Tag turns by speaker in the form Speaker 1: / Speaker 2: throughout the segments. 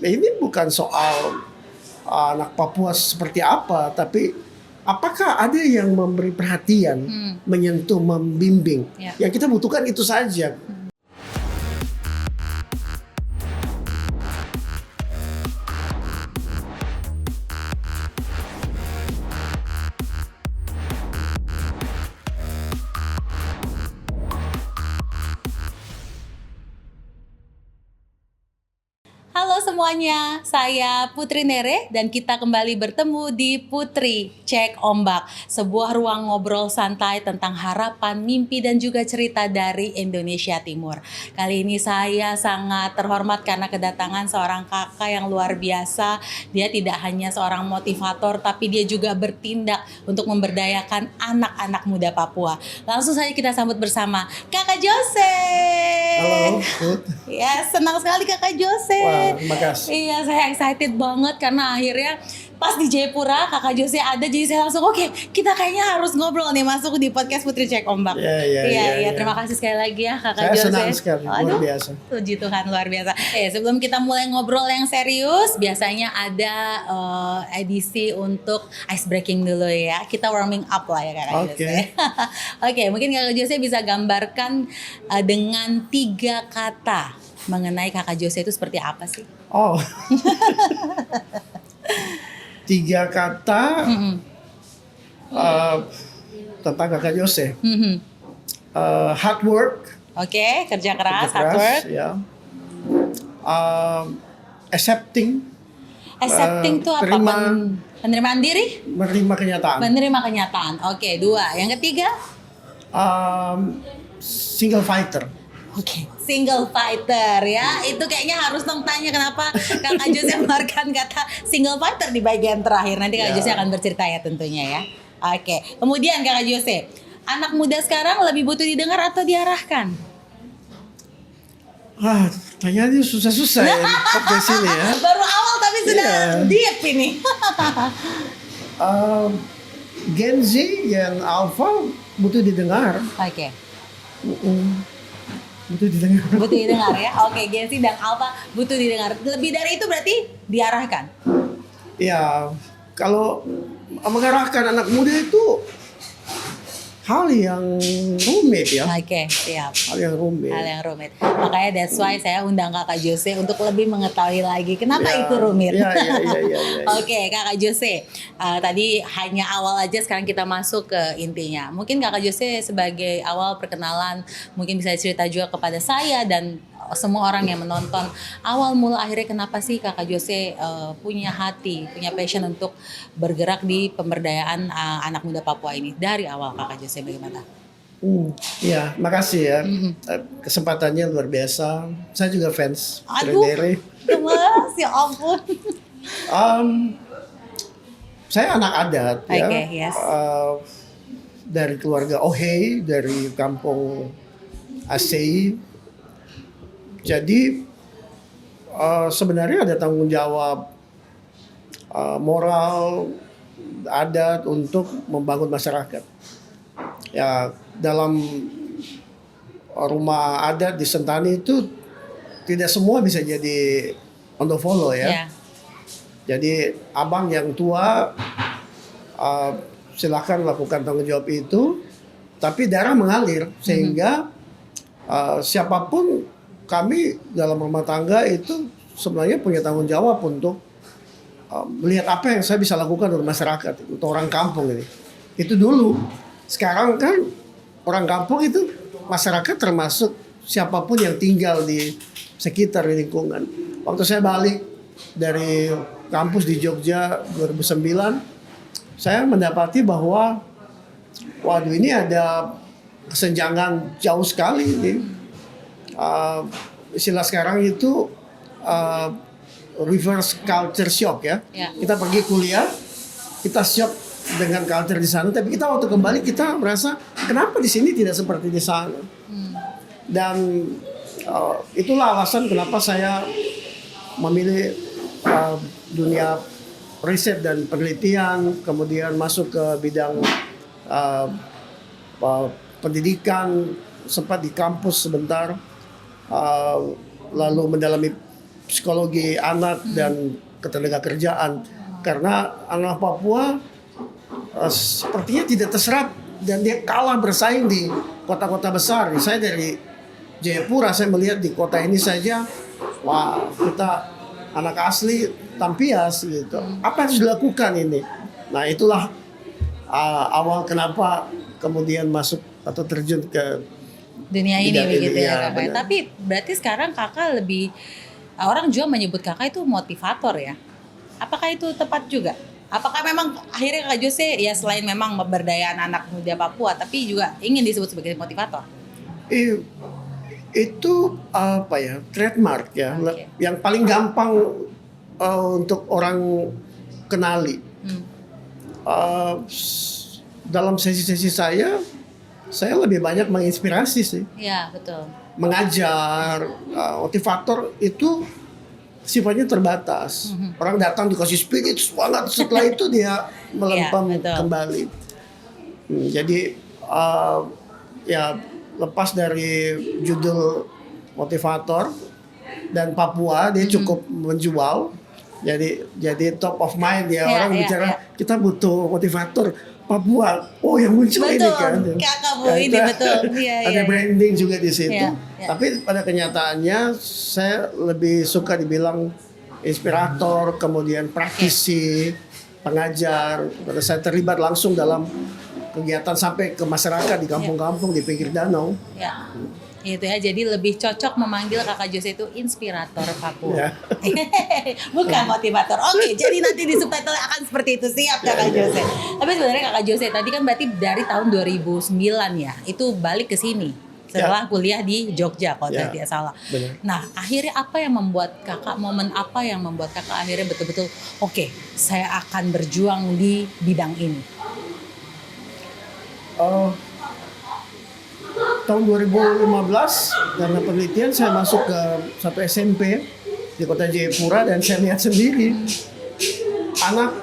Speaker 1: ini bukan soal anak Papua seperti apa, tapi apakah ada yang memberi perhatian, menyentuh, membimbing. Yang kita butuhkan itu saja.
Speaker 2: Halo semuanya, saya Putri Nere dan kita kembali bertemu di Putri Cek Ombak, sebuah ruang ngobrol santai tentang harapan, mimpi dan juga cerita dari Indonesia Timur. Kali ini saya sangat terhormat karena kedatangan seorang kakak yang luar biasa. Dia tidak hanya seorang motivator tapi dia juga bertindak untuk memberdayakan anak-anak muda Papua. Langsung saja kita sambut bersama Kakak Jose.
Speaker 1: Halo, Put.
Speaker 2: Ya, senang sekali Kakak Jose.
Speaker 1: Wah, terima kasih.
Speaker 2: Iya, saya excited banget karena akhirnya pas di Jayapura Kakak Jose ada, jadi saya langsung oke, kita kayaknya harus ngobrol nih masuk di podcast Putri Cek Ombak. Iya. Terima kasih sekali lagi ya Kakak Jose.
Speaker 1: Saya senang sekali, luar biasa.
Speaker 2: Puji Tuhan, luar biasa. Sebelum kita mulai ngobrol yang serius, biasanya ada edisi untuk ice breaking dulu ya. Kita warming up lah ya Kakak Jose. Oke, mungkin Kakak Jose bisa gambarkan dengan 3 kata mengenai Kakak Jose itu seperti apa sih?
Speaker 1: Oh, 3 kata tentang Kakak Jose. Hard work.
Speaker 2: Oke, kerja keras, hard work.
Speaker 1: Ya. Accepting.
Speaker 2: Accepting itu apa? Penerimaan diri?
Speaker 1: Menerima kenyataan.
Speaker 2: Menerima kenyataan. Oke, 2. Yang ketiga?
Speaker 1: Single fighter.
Speaker 2: Oke, single fighter ya. Itu kayaknya harus dong tanya kenapa Kakak Jose mengeluarkan kata single fighter di bagian terakhir. Nanti Kakak Jose akan bercerita ya tentunya ya. Oke, kemudian Kakak Jose, anak muda sekarang lebih butuh didengar atau diarahkan?
Speaker 1: Tanyanya susah-susah ya podcast ini ya.
Speaker 2: Baru awal tapi sudah deep ini.
Speaker 1: Gen Z yang Alpha butuh didengar.
Speaker 2: Oke.
Speaker 1: Butuh didengar.
Speaker 2: Butuh didengar ya. Oke, Gen Z dan Alpha butuh didengar. Lebih dari itu berarti diarahkan.
Speaker 1: Ya, kalau mengarahkan anak muda itu hal yang rumit ya.
Speaker 2: Oke, siap.
Speaker 1: Hal yang rumit.
Speaker 2: Makanya that's why saya undang Kakak Jose untuk lebih mengetahui lagi kenapa itu rumit.
Speaker 1: Ya.
Speaker 2: Oke, Kakak Jose. Tadi hanya awal aja, sekarang kita masuk ke intinya. Mungkin Kakak Jose sebagai awal perkenalan, mungkin bisa cerita juga kepada saya dan semua orang yang menonton, awal mula akhirnya kenapa sih Kakak Jose punya hati, punya passion untuk bergerak di pemberdayaan anak muda Papua ini dari awal. Kakak Jose bagaimana?
Speaker 1: Ya, makasih ya. Kesempatannya luar biasa. Saya juga fans.
Speaker 2: Aduh, gemes, ya ampun.
Speaker 1: Saya anak adat ya.
Speaker 2: Yes.
Speaker 1: Dari keluarga Ohei, dari kampung Asei. Jadi sebenarnya ada tanggung jawab moral adat untuk membangun masyarakat. Ya, dalam rumah adat di Sentani itu tidak semua bisa jadi follow ya. Jadi abang yang tua silakan lakukan tanggung jawab itu, tapi darah mengalir sehingga siapapun kami dalam rumah tangga itu sebenarnya punya tanggung jawab untuk melihat apa yang saya bisa lakukan untuk masyarakat, untuk orang kampung ini. Itu dulu. Sekarang kan orang kampung itu masyarakat termasuk siapapun yang tinggal di sekitar lingkungan. Waktu saya balik dari kampus di Jogja 2009, saya mendapati bahwa waduh ini ada kesenjangan jauh sekali ini. Istilah sekarang itu reverse culture shock ya. Kita pergi kuliah, kita shock dengan culture di sana, tapi kita waktu kembali kita merasa kenapa di sini tidak seperti di sana. Dan itulah alasan kenapa saya memilih dunia riset dan penelitian, kemudian masuk ke bidang pendidikan, sempat di kampus sebentar, lalu mendalami psikologi anak dan ketenagakerjaan, karena anak Papua sepertinya tidak terserap dan dia kalah bersaing di kota-kota besar. Saya dari Jayapura, saya melihat di kota ini saja, wah kita anak asli Tampias gitu. Apa yang harus dilakukan ini? Nah itulah awal kenapa kemudian masuk atau terjun ke
Speaker 2: dunia ini
Speaker 1: bidang
Speaker 2: begitu
Speaker 1: ini,
Speaker 2: ya
Speaker 1: ya,
Speaker 2: kakak.
Speaker 1: benar.
Speaker 2: Tapi berarti sekarang kakak lebih, orang juga menyebut kakak itu motivator ya. Apakah itu tepat juga? Apakah memang akhirnya Kak Jose ya selain memang memberdayaan anak muda Papua, tapi juga ingin disebut sebagai motivator?
Speaker 1: Itu apa ya, trademark ya,
Speaker 2: Oke.
Speaker 1: yang paling gampang untuk orang kenali. Dalam sesi-sesi saya lebih banyak menginspirasi sih,
Speaker 2: Ya betul.
Speaker 1: mengajar. Motivator itu sifatnya terbatas. Orang datang dikasih spirit semangat, setelah itu dia melempem
Speaker 2: Iya, betul.
Speaker 1: kembali. Jadi ya lepas dari judul motivator dan Papua, dia cukup menjual. Jadi top of mind ya,
Speaker 2: Iya,
Speaker 1: orang
Speaker 2: iya,
Speaker 1: bicara
Speaker 2: iya.
Speaker 1: kita butuh motivator Papua. Oh yang muncul ini
Speaker 2: Betul,
Speaker 1: kan.
Speaker 2: Kakak Bu,
Speaker 1: Ya,
Speaker 2: ini
Speaker 1: itu
Speaker 2: betul. Iya,
Speaker 1: ada
Speaker 2: iya.
Speaker 1: branding juga di situ.
Speaker 2: Iya, iya.
Speaker 1: Tapi pada kenyataannya saya lebih suka dibilang inspirator, kemudian praktisi, pengajar. Karena saya terlibat langsung dalam kegiatan sampai ke masyarakat di kampung-kampung di pinggir danau.
Speaker 2: Ya, itu ya. Jadi lebih cocok memanggil Kakak Jose itu inspirator Papua.
Speaker 1: Ya.
Speaker 2: Bukan motivator. Oke, jadi nanti di subtitle akan seperti itu, siap Kakak Jose. Tapi sebenarnya Kakak Jose tadi kan berarti dari tahun 2009 ya, itu balik ke sini setelah kuliah di Jogja kalau saya tidak salah.
Speaker 1: Benar.
Speaker 2: Nah, akhirnya apa yang membuat Kakak, momen apa yang membuat Kakak akhirnya betul-betul oke, saya akan berjuang di bidang ini?
Speaker 1: Tahun 2015 karena penelitian saya masuk ke satu SMP di kota Jayapura dan saya lihat sendiri anak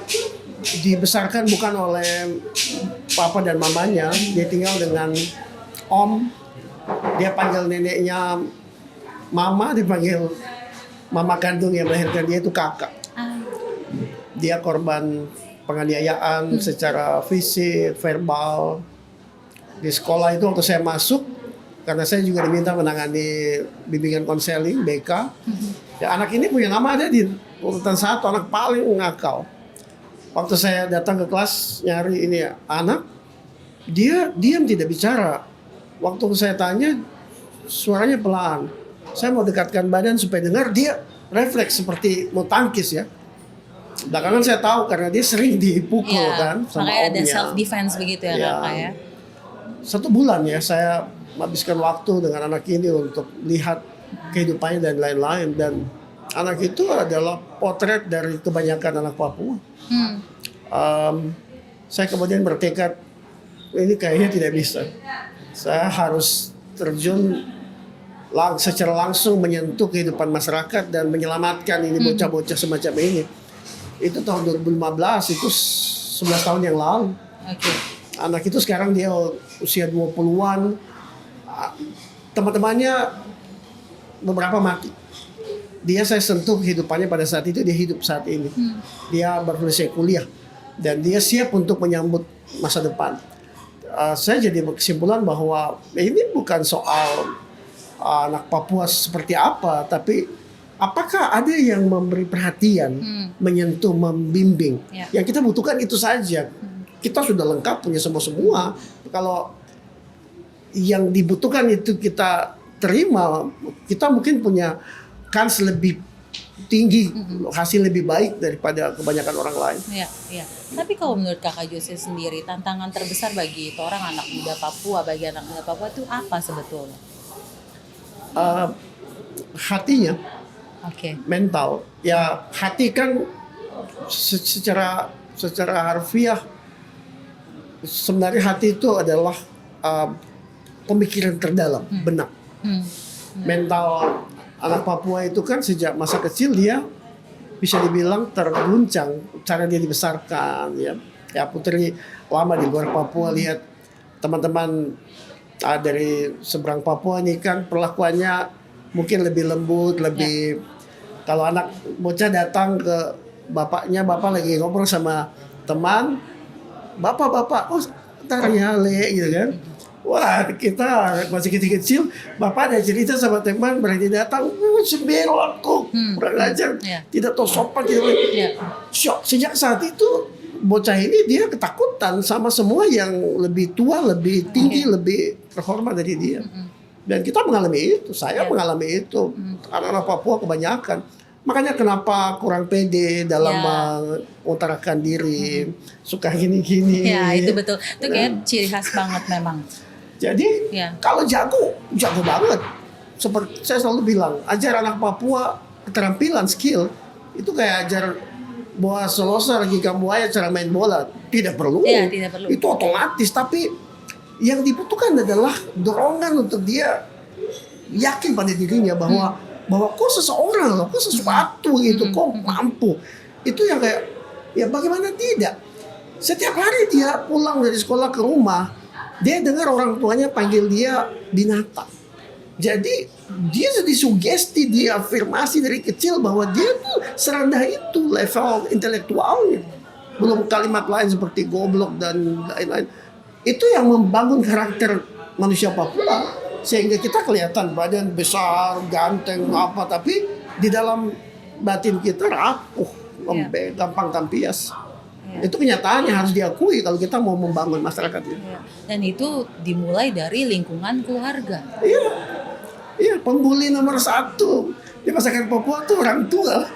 Speaker 1: dibesarkan bukan oleh papa dan mamanya, dia tinggal dengan om, dia panggil neneknya mama, dipanggil mama kandung yang melahirkan dia itu kakak. Dia korban penganiayaan secara fisik, verbal. Di sekolah itu waktu saya masuk, karena saya juga diminta menangani bimbingan konseling BK. Ya, anak ini punya nama ada di urutan 1, anak paling ngakal. Waktu saya datang ke kelas nyari ini anak, dia diam tidak bicara. Waktu saya tanya, suaranya pelan. Saya mau dekatkan badan supaya dengar, dia refleks seperti mau tangkis ya. Belakangan saya tahu karena dia sering dipukul kan sama
Speaker 2: makanya ada
Speaker 1: omnya.
Speaker 2: self defense begitu ya,
Speaker 1: Ya.
Speaker 2: Kakak ya.
Speaker 1: 1 bulan ya saya menghabiskan waktu dengan anak ini untuk lihat kehidupannya dan lain-lain, dan anak itu adalah potret dari kebanyakan anak Papua. Saya kemudian bertekad ini kayaknya tidak bisa, saya harus terjun secara langsung menyentuh kehidupan masyarakat dan menyelamatkan ini bocah-bocah semacam ini. Itu tahun 2015, itu 11 tahun yang lalu.
Speaker 2: Oke.
Speaker 1: Anak itu sekarang dia usia 20-an. Teman-temannya beberapa mati. Dia saya sentuh kehidupannya pada saat itu, dia hidup saat ini. Dia baru selesai kuliah dan dia siap untuk menyambut masa depan. Saya jadi berkesimpulan bahwa ini bukan soal anak Papua seperti apa, tapi apakah ada yang memberi perhatian, menyentuh, membimbing.
Speaker 2: Ya.
Speaker 1: Yang kita butuhkan itu saja. Kita sudah lengkap punya semua. Kalau yang dibutuhkan itu kita terima, kita mungkin punya kans lebih tinggi, hasil lebih baik daripada kebanyakan orang lain.
Speaker 2: Iya, iya. Tapi kalau menurut Kakak Jose sendiri, tantangan terbesar bagi seorang anak muda Papua, bagi anak muda Papua itu apa sebetulnya?
Speaker 1: Hatinya,
Speaker 2: Oke.
Speaker 1: mental. Ya hati kan secara harfiah sebenarnya hati itu adalah pemikiran terdalam, benak. Mental anak Papua itu kan sejak masa kecil dia bisa dibilang terguncang cara dia dibesarkan ya. Ya putri lama di luar Papua lihat teman-teman dari seberang Papua ini kan perlakuannya mungkin lebih lembut, lebih Kalau anak bocah datang ke bapaknya, bapak lagi ngobrol sama teman, bapak, oh ntar ya Le gitu kan. Wah kita masih kecil-kecil, bapak ada cerita sama teman berarti datang, sembelot kok, kurang ajar,
Speaker 2: Iya.
Speaker 1: tidak tahu sopan gitu.
Speaker 2: Iya.
Speaker 1: Syok, sejak saat itu bocah ini dia ketakutan sama semua yang lebih tua, lebih tinggi, lebih terhormat dari dia. Dan kita mengalami itu, saya mengalami itu. Anak-anak Papua kebanyakan. Makanya kenapa kurang pede dalam mengutarakan diri, suka gini-gini.
Speaker 2: Ya, itu betul. Itu kayak ciri khas banget memang.
Speaker 1: Jadi
Speaker 2: Ya.
Speaker 1: kalau jago banget. Seperti saya selalu bilang, ajar anak Papua keterampilan, skill itu kayak ajar Boa Solosa lagi kamu aja cara main bola. Tidak perlu.
Speaker 2: Iya, tidak perlu.
Speaker 1: Itu otomatis. Tapi yang dibutuhkan adalah dorongan untuk dia yakin pada dirinya bahwa kok seseorang loh, kok sesuatu gitu, kok mampu. Itu yang kayak ya bagaimana tidak. Setiap hari dia pulang dari sekolah ke rumah, dia dengar orang tuanya panggil dia binatang. Jadi dia disugesti, dia afirmasi dari kecil bahwa dia tuh serendah itu level intelektualnya. Belum kalimat lain seperti goblok dan lain-lain. Itu yang membangun karakter manusia Papua. Sehingga kita kelihatan badan besar, ganteng, apa. Tapi di dalam batin kita rapuh, lembek, gampang tampias. Itu kenyataan yang harus diakui kalau kita mau membangun masyarakat ini.
Speaker 2: Dan itu dimulai dari lingkungan keluarga.
Speaker 1: Iya, pembuli nomor 1 di masyarakat Papua tuh orang tua.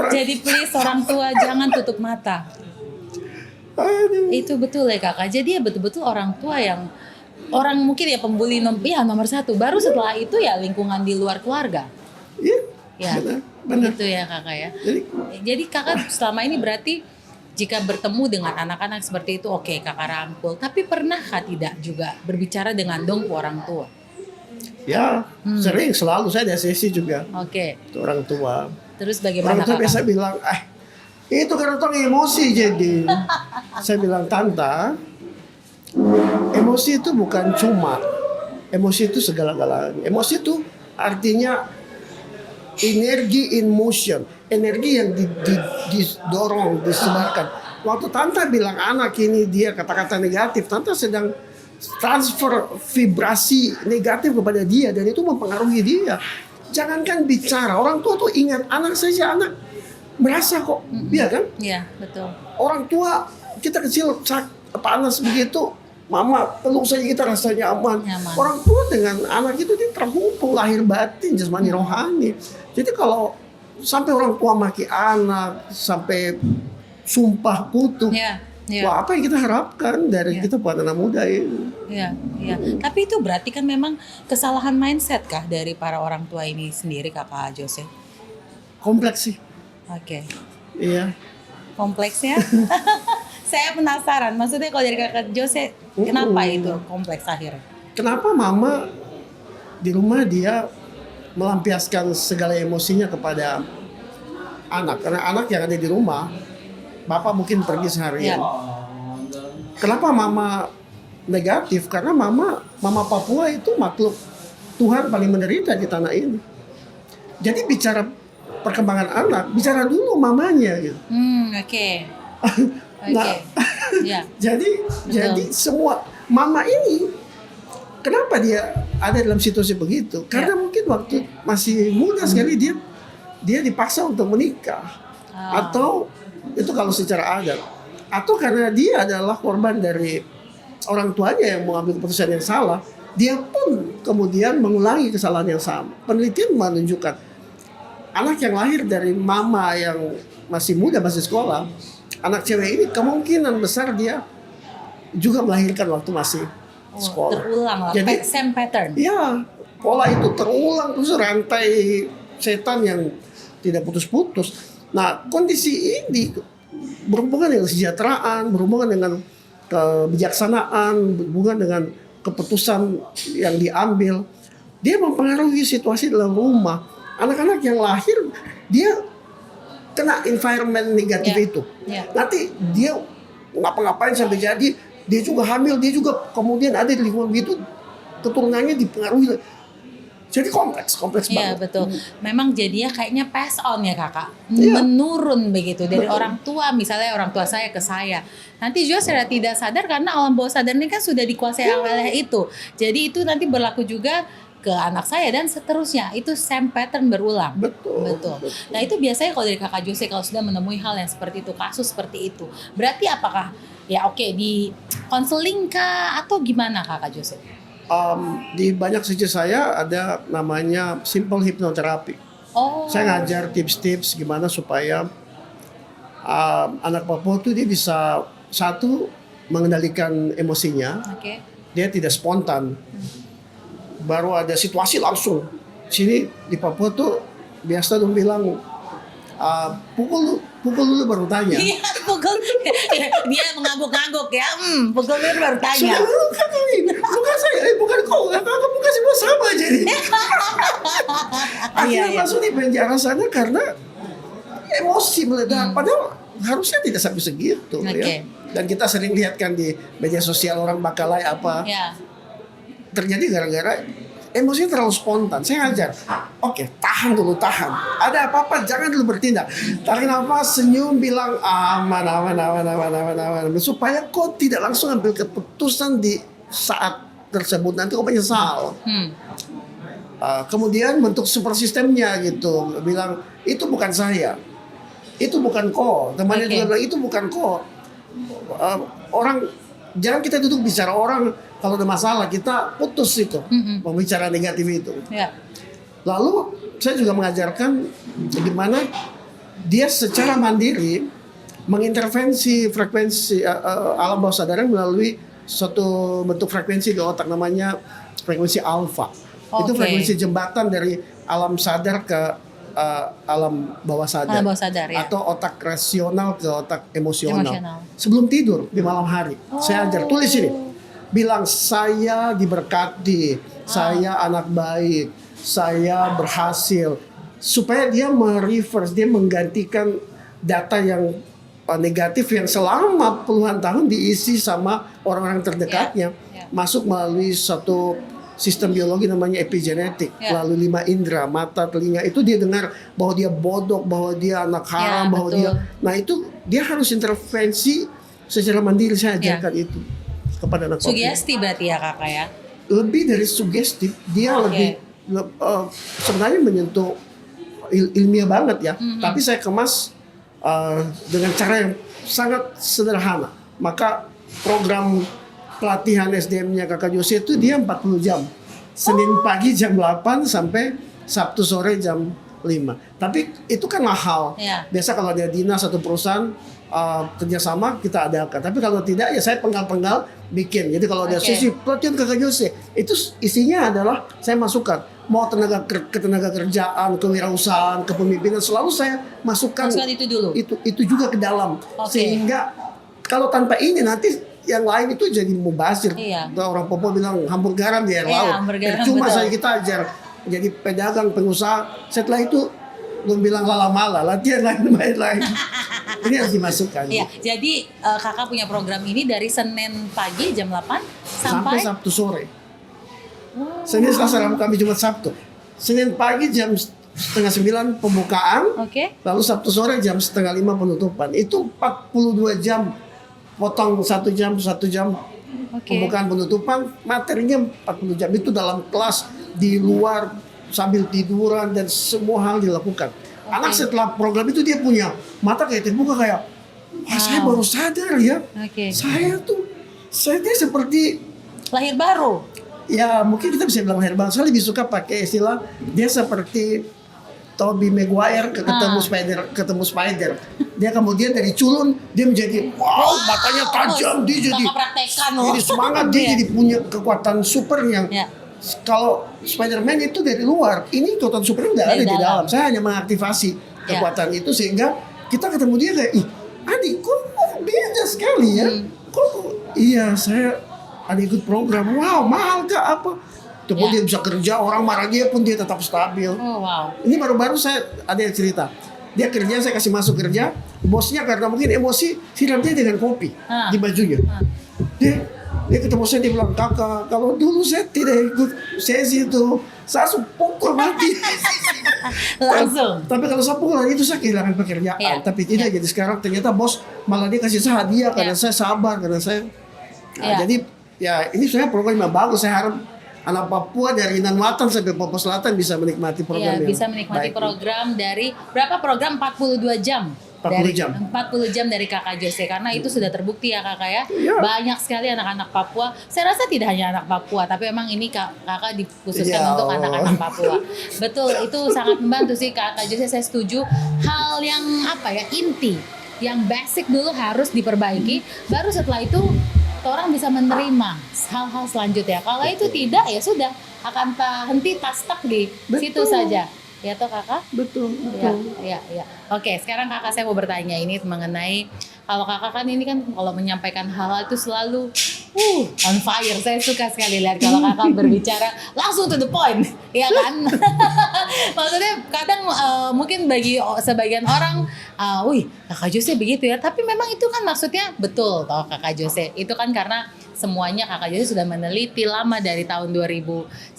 Speaker 2: Jadi please orang tua jangan tutup mata.
Speaker 1: Aduh.
Speaker 2: Itu betul ya kakak. Jadi ya betul-betul orang tua yang orang mungkin ya pembuli nomor 1. Baru setelah itu ya lingkungan di luar keluarga.
Speaker 1: Iya,
Speaker 2: Ya,
Speaker 1: benar.
Speaker 2: gitu ya kakak ya.
Speaker 1: Jadi
Speaker 2: Kakak selama ini berarti jika bertemu dengan anak-anak seperti itu oke, kakak rangkul. Tapi pernahkah tidak juga berbicara dengan dongku orang tua?
Speaker 1: ya sering, selalu saya ada sesi juga
Speaker 2: Oke.
Speaker 1: untuk orang tua.
Speaker 2: Terus bagaimana
Speaker 1: Orang tua
Speaker 2: kakak?
Speaker 1: biasa bilang, itu karena tong emosi jadi. Saya bilang, Tanta, emosi itu bukan cuma, emosi itu segala-galanya. Emosi itu artinya energi in motion, energi yang didorong, disebarkan. Waktu Tanta bilang anak ini dia kata-kata negatif, Tanta sedang transfer vibrasi negatif kepada dia dan itu mempengaruhi dia. Jangankan bicara, orang tua tuh ingat anak saja, anak merasa kok, iya kan?
Speaker 2: Iya, betul.
Speaker 1: Orang tua kita kecil panas begitu, mama peluk saja kita rasanya aman.
Speaker 2: Nyaman.
Speaker 1: Orang tua dengan anak itu dia terhubung lahir batin, jasmani rohani. Jadi kalau sampai orang tua maki anak, sampai sumpah kutuk, wah apa yang kita harapkan dari kita buat anak muda ini?
Speaker 2: Iya. Tapi itu berarti kan memang kesalahan mindset kah dari para orang tua ini sendiri, kakak Jose?
Speaker 1: Kompleks sih.
Speaker 2: Oke.
Speaker 1: Iya.
Speaker 2: Kompleks ya? Saya penasaran, maksudnya kalau dari kakak Jose, kenapa itu kompleks akhirnya?
Speaker 1: Kenapa mama di rumah dia melampiaskan segala emosinya kepada anak? Karena anak yang ada di rumah, bapak mungkin pergi seharian. Kenapa mama negatif? Karena mama Papua itu makhluk Tuhan paling menderita di tanah ini. Jadi bicara perkembangan anak, bicara dulu mamanya gitu.
Speaker 2: Oke.
Speaker 1: Nah,
Speaker 2: Ya.
Speaker 1: jadi semua mama ini kenapa dia ada dalam situasi begitu? Karena mungkin waktu masih muda sekali dia dipaksa untuk menikah, atau itu kalau secara adat, atau karena dia adalah korban dari orang tuanya yang mengambil keputusan yang salah, dia pun kemudian mengulangi kesalahan yang sama. Penelitian menunjukkan anak yang lahir dari mama yang masih muda, masih sekolah, anak cewek ini kemungkinan besar dia juga melahirkan waktu masih sekolah.
Speaker 2: Terulang lah,
Speaker 1: Jadi
Speaker 2: same pattern.
Speaker 1: ya pola itu terulang, terus rantai setan yang tidak putus-putus. Nah kondisi ini berhubungan dengan kesejahteraan, berhubungan dengan kebijaksanaan, berhubungan dengan keputusan yang diambil. Dia mempengaruhi situasi dalam rumah. Anak-anak yang lahir dia kena environment negatif itu. Nanti dia ngapa-ngapain sampai jadi dia juga hamil, dia juga kemudian ada di lingkungan itu, keturunannya dipengaruhi. Jadi kompleks
Speaker 2: Iya
Speaker 1: banget.
Speaker 2: betul. Memang jadinya kayaknya pass on ya kakak,
Speaker 1: Iya.
Speaker 2: menurun begitu dari
Speaker 1: Betul.
Speaker 2: orang tua, misalnya orang tua saya ke saya. Nanti juga secara tidak sadar karena alam bawah sadar ini kan sudah dikuasai oleh itu. Jadi itu nanti berlaku juga ke anak saya dan seterusnya. Itu same pattern berulang.
Speaker 1: Betul.
Speaker 2: Betul. Nah itu biasanya kalau dari kakak Jose kalau sudah menemui hal yang seperti itu, kasus seperti itu, berarti apakah ya oke di konseling kah atau gimana kakak Jose?
Speaker 1: Di banyak sisi saya ada namanya simple hipnoterapi.
Speaker 2: Oh.
Speaker 1: Saya ngajar tips-tips gimana supaya anak Papua tuh dia bisa satu mengendalikan emosinya,
Speaker 2: Oke.
Speaker 1: dia tidak spontan. Baru ada situasi langsung. Sini di Papua tuh biasa dong bilang pukul dulu baru tanya.
Speaker 2: Iya, pukul dia mengangguk-ngangguk ya. Pukul dulu baru tanya.
Speaker 1: Sudah kan ini, bukan saya, bukan kau, kamu kasih buat sama jadi. Akhirnya
Speaker 2: Iya.
Speaker 1: masuk di penjara sana karena emosi meledak. Padahal harusnya tidak sampai segitu
Speaker 2: Oke.
Speaker 1: ya. Dan kita sering lihat kan di media sosial orang bakalai apa
Speaker 2: Ya.
Speaker 1: terjadi gara-gara emosinya terlalu spontan. Saya ngajar, oke, tahan dulu, tahan. Ada apa-apa, jangan dulu bertindak. Tarik nafas, senyum, bilang aman. Supaya kau tidak langsung ambil keputusan di saat tersebut. Nanti kau menyesal. Kemudian bentuk super sistemnya gitu. Bilang, itu bukan saya. Itu bukan kau. Temannya
Speaker 2: Oke.
Speaker 1: juga bilang, itu bukan kau. Orang, jangan kita duduk bicara orang. Kalau ada masalah kita putus itu, pembicaraan negatif itu.
Speaker 2: Ya.
Speaker 1: Lalu saya juga mengajarkan bagaimana dia secara mandiri mengintervensi frekuensi alam bawah sadar melalui suatu bentuk frekuensi di otak namanya frekuensi alfa. Itu
Speaker 2: Oke.
Speaker 1: frekuensi jembatan dari alam sadar ke alam bawah sadar.
Speaker 2: Alam bawah sadar, ya.
Speaker 1: Atau otak rasional ke otak emosional.
Speaker 2: Emosional.
Speaker 1: Sebelum tidur di malam hari, saya ajar tulis ini. Bilang saya diberkati, saya anak baik, saya berhasil, supaya dia mereverse, dia menggantikan data yang negatif yang selama puluhan tahun diisi sama orang-orang terdekatnya,
Speaker 2: Ya.
Speaker 1: masuk melalui satu sistem biologi namanya epigenetik,
Speaker 2: Ya.
Speaker 1: lalu 5 indera, mata, telinga, itu dia dengar bahwa dia bodoh, bahwa dia anak haram,
Speaker 2: Ya,
Speaker 1: bahwa
Speaker 2: betul.
Speaker 1: dia, nah itu dia harus intervensi secara mandiri. Saya ajarkan itu kepada anak Papua.
Speaker 2: Sugesti berarti ya kakak ya.
Speaker 1: Lebih dari sugestif, dia
Speaker 2: Oke.
Speaker 1: lebih sebenarnya menyentuh ilmiah banget ya. Tapi saya kemas dengan cara yang sangat sederhana. Maka program pelatihan SDM-nya Kakak Jose itu dia 40 jam. Senin pagi jam 8 sampai Sabtu sore jam 5. Tapi itu kan mahal.
Speaker 2: Ya.
Speaker 1: Biasa kalau ada dinas atau perusahaan kerjasama kita adakan. Tapi kalau tidak ya saya penggal-penggal bikin. Jadi kalau ada
Speaker 2: Oke.
Speaker 1: sesi pelatihan Kakak Jose, itu isinya adalah saya masukkan mau tenaga kerjaan, kewirausahaan, kepemimpinan, selalu saya masukkan
Speaker 2: itu dulu.
Speaker 1: itu juga ke dalam.
Speaker 2: Oke.
Speaker 1: Sehingga kalau tanpa ini nanti yang lain itu jadi mubazir.
Speaker 2: Iya.
Speaker 1: Orang Papua bilang hampur garam di air
Speaker 2: Iya,
Speaker 1: laut.
Speaker 2: hampur garam,
Speaker 1: Cuma
Speaker 2: betul.
Speaker 1: saya kita ajar jadi pedagang, pengusaha. Setelah itu belum bilang lala-mala, latihan lain. Ini harus dimasukkan.
Speaker 2: Iya, jadi kakak punya program ini dari Senin pagi jam 8
Speaker 1: Sampai
Speaker 2: sampai
Speaker 1: Sabtu sore. Senin, Selasa, Rabu, Kamis, Jumat, Sabtu. Senin pagi jam setengah 9 pembukaan,
Speaker 2: Oke.
Speaker 1: lalu Sabtu sore jam setengah 5 penutupan. Itu 42 jam, potong 1 jam
Speaker 2: Oke.
Speaker 1: pembukaan penutupan, materinya 40 jam. Itu dalam kelas, di luar, sambil tiduran, dan semua hal dilakukan. Anak setelah program itu dia punya mata kayak terbuka kayak, wah saya baru sadar ya,
Speaker 2: Oke.
Speaker 1: saya dia seperti,
Speaker 2: Lahir baru.
Speaker 1: ya mungkin kita bisa bilang lahir baru. Saya lebih suka pakai istilah dia seperti Tobey Maguire ketemu Spider. Dia kemudian dari culun dia menjadi matanya tajam, dia jadi
Speaker 2: Kakak praktekan loh.
Speaker 1: jadi semangat, dia
Speaker 2: Iya.
Speaker 1: jadi punya kekuatan super yang
Speaker 2: Ya.
Speaker 1: kalau Spider-Man itu dari luar, ini kekuatan super udah ada
Speaker 2: Dari
Speaker 1: di
Speaker 2: dalam.
Speaker 1: dalam. Saya hanya mengaktifasi kekuatan itu sehingga kita ketemu dia kayak, ih, adik kok beda sekali ya. Kok iya saya ada ikut program. Wow, mahal kah apa? Kemudian dia bisa kerja, orang marah dia pun dia tetap stabil.
Speaker 2: Oh wow.
Speaker 1: Ini baru-baru saya ada yang cerita. Dia kerja, saya kasih masuk kerja. Bosnya karena mungkin emosi, siram dia dengan kopi di bajunya. Dia Dia ketemu saya, dia bilang, kakak, kalau dulu saya tidak ikut sesi itu, saya langsung pukul mati.
Speaker 2: Langsung.
Speaker 1: Tapi kalau saya pulang itu saya kehilangan pekerjaan.
Speaker 2: Iya.
Speaker 1: Tapi tidak, jadi sekarang ternyata bos malah dia kasih saya hadiah karena
Speaker 2: Iya.
Speaker 1: saya sabar, karena saya. Nah,
Speaker 2: Iya.
Speaker 1: jadi ya ini sebenarnya program yang bagus. Saya harap anak Papua dari Nanwatan sampai Papua Selatan bisa menikmati program
Speaker 2: Iya,
Speaker 1: yang
Speaker 2: bisa menikmati
Speaker 1: baik.
Speaker 2: program dari berapa program 42 jam.
Speaker 1: 40
Speaker 2: dari,
Speaker 1: jam.
Speaker 2: 40 jam dari Kakak Jose, karena itu sudah terbukti ya kakak ya.
Speaker 1: Iya.
Speaker 2: Banyak sekali anak-anak Papua. Saya rasa tidak hanya anak Papua, tapi memang ini kakak dikhususkan
Speaker 1: Iya.
Speaker 2: untuk anak-anak Papua. Betul, itu sangat membantu sih Kakak Jose, saya setuju. Hal yang apa ya, inti, yang basic dulu harus diperbaiki, baru setelah itu orang bisa menerima hal-hal selanjutnya. Kalau itu tidak, ya sudah akan henti tas-tak di situ
Speaker 1: Betul.
Speaker 2: saja. Ya toh kakak?
Speaker 1: Betul,
Speaker 2: Ya,
Speaker 1: betul.
Speaker 2: ya. Oke, sekarang kakak saya mau bertanya ini mengenai, kalau kakak kan ini kan kalau menyampaikan hal-hal itu selalu on fire. Saya suka sekali lihat kalau kakak berbicara langsung to the point, ya kan? Maksudnya kadang mungkin bagi sebagian orang, wih kakak Jose begitu ya. Tapi memang itu kan maksudnya betul toh kakak Jose. Itu kan karena semuanya kakak Jose sudah meneliti lama dari tahun 2009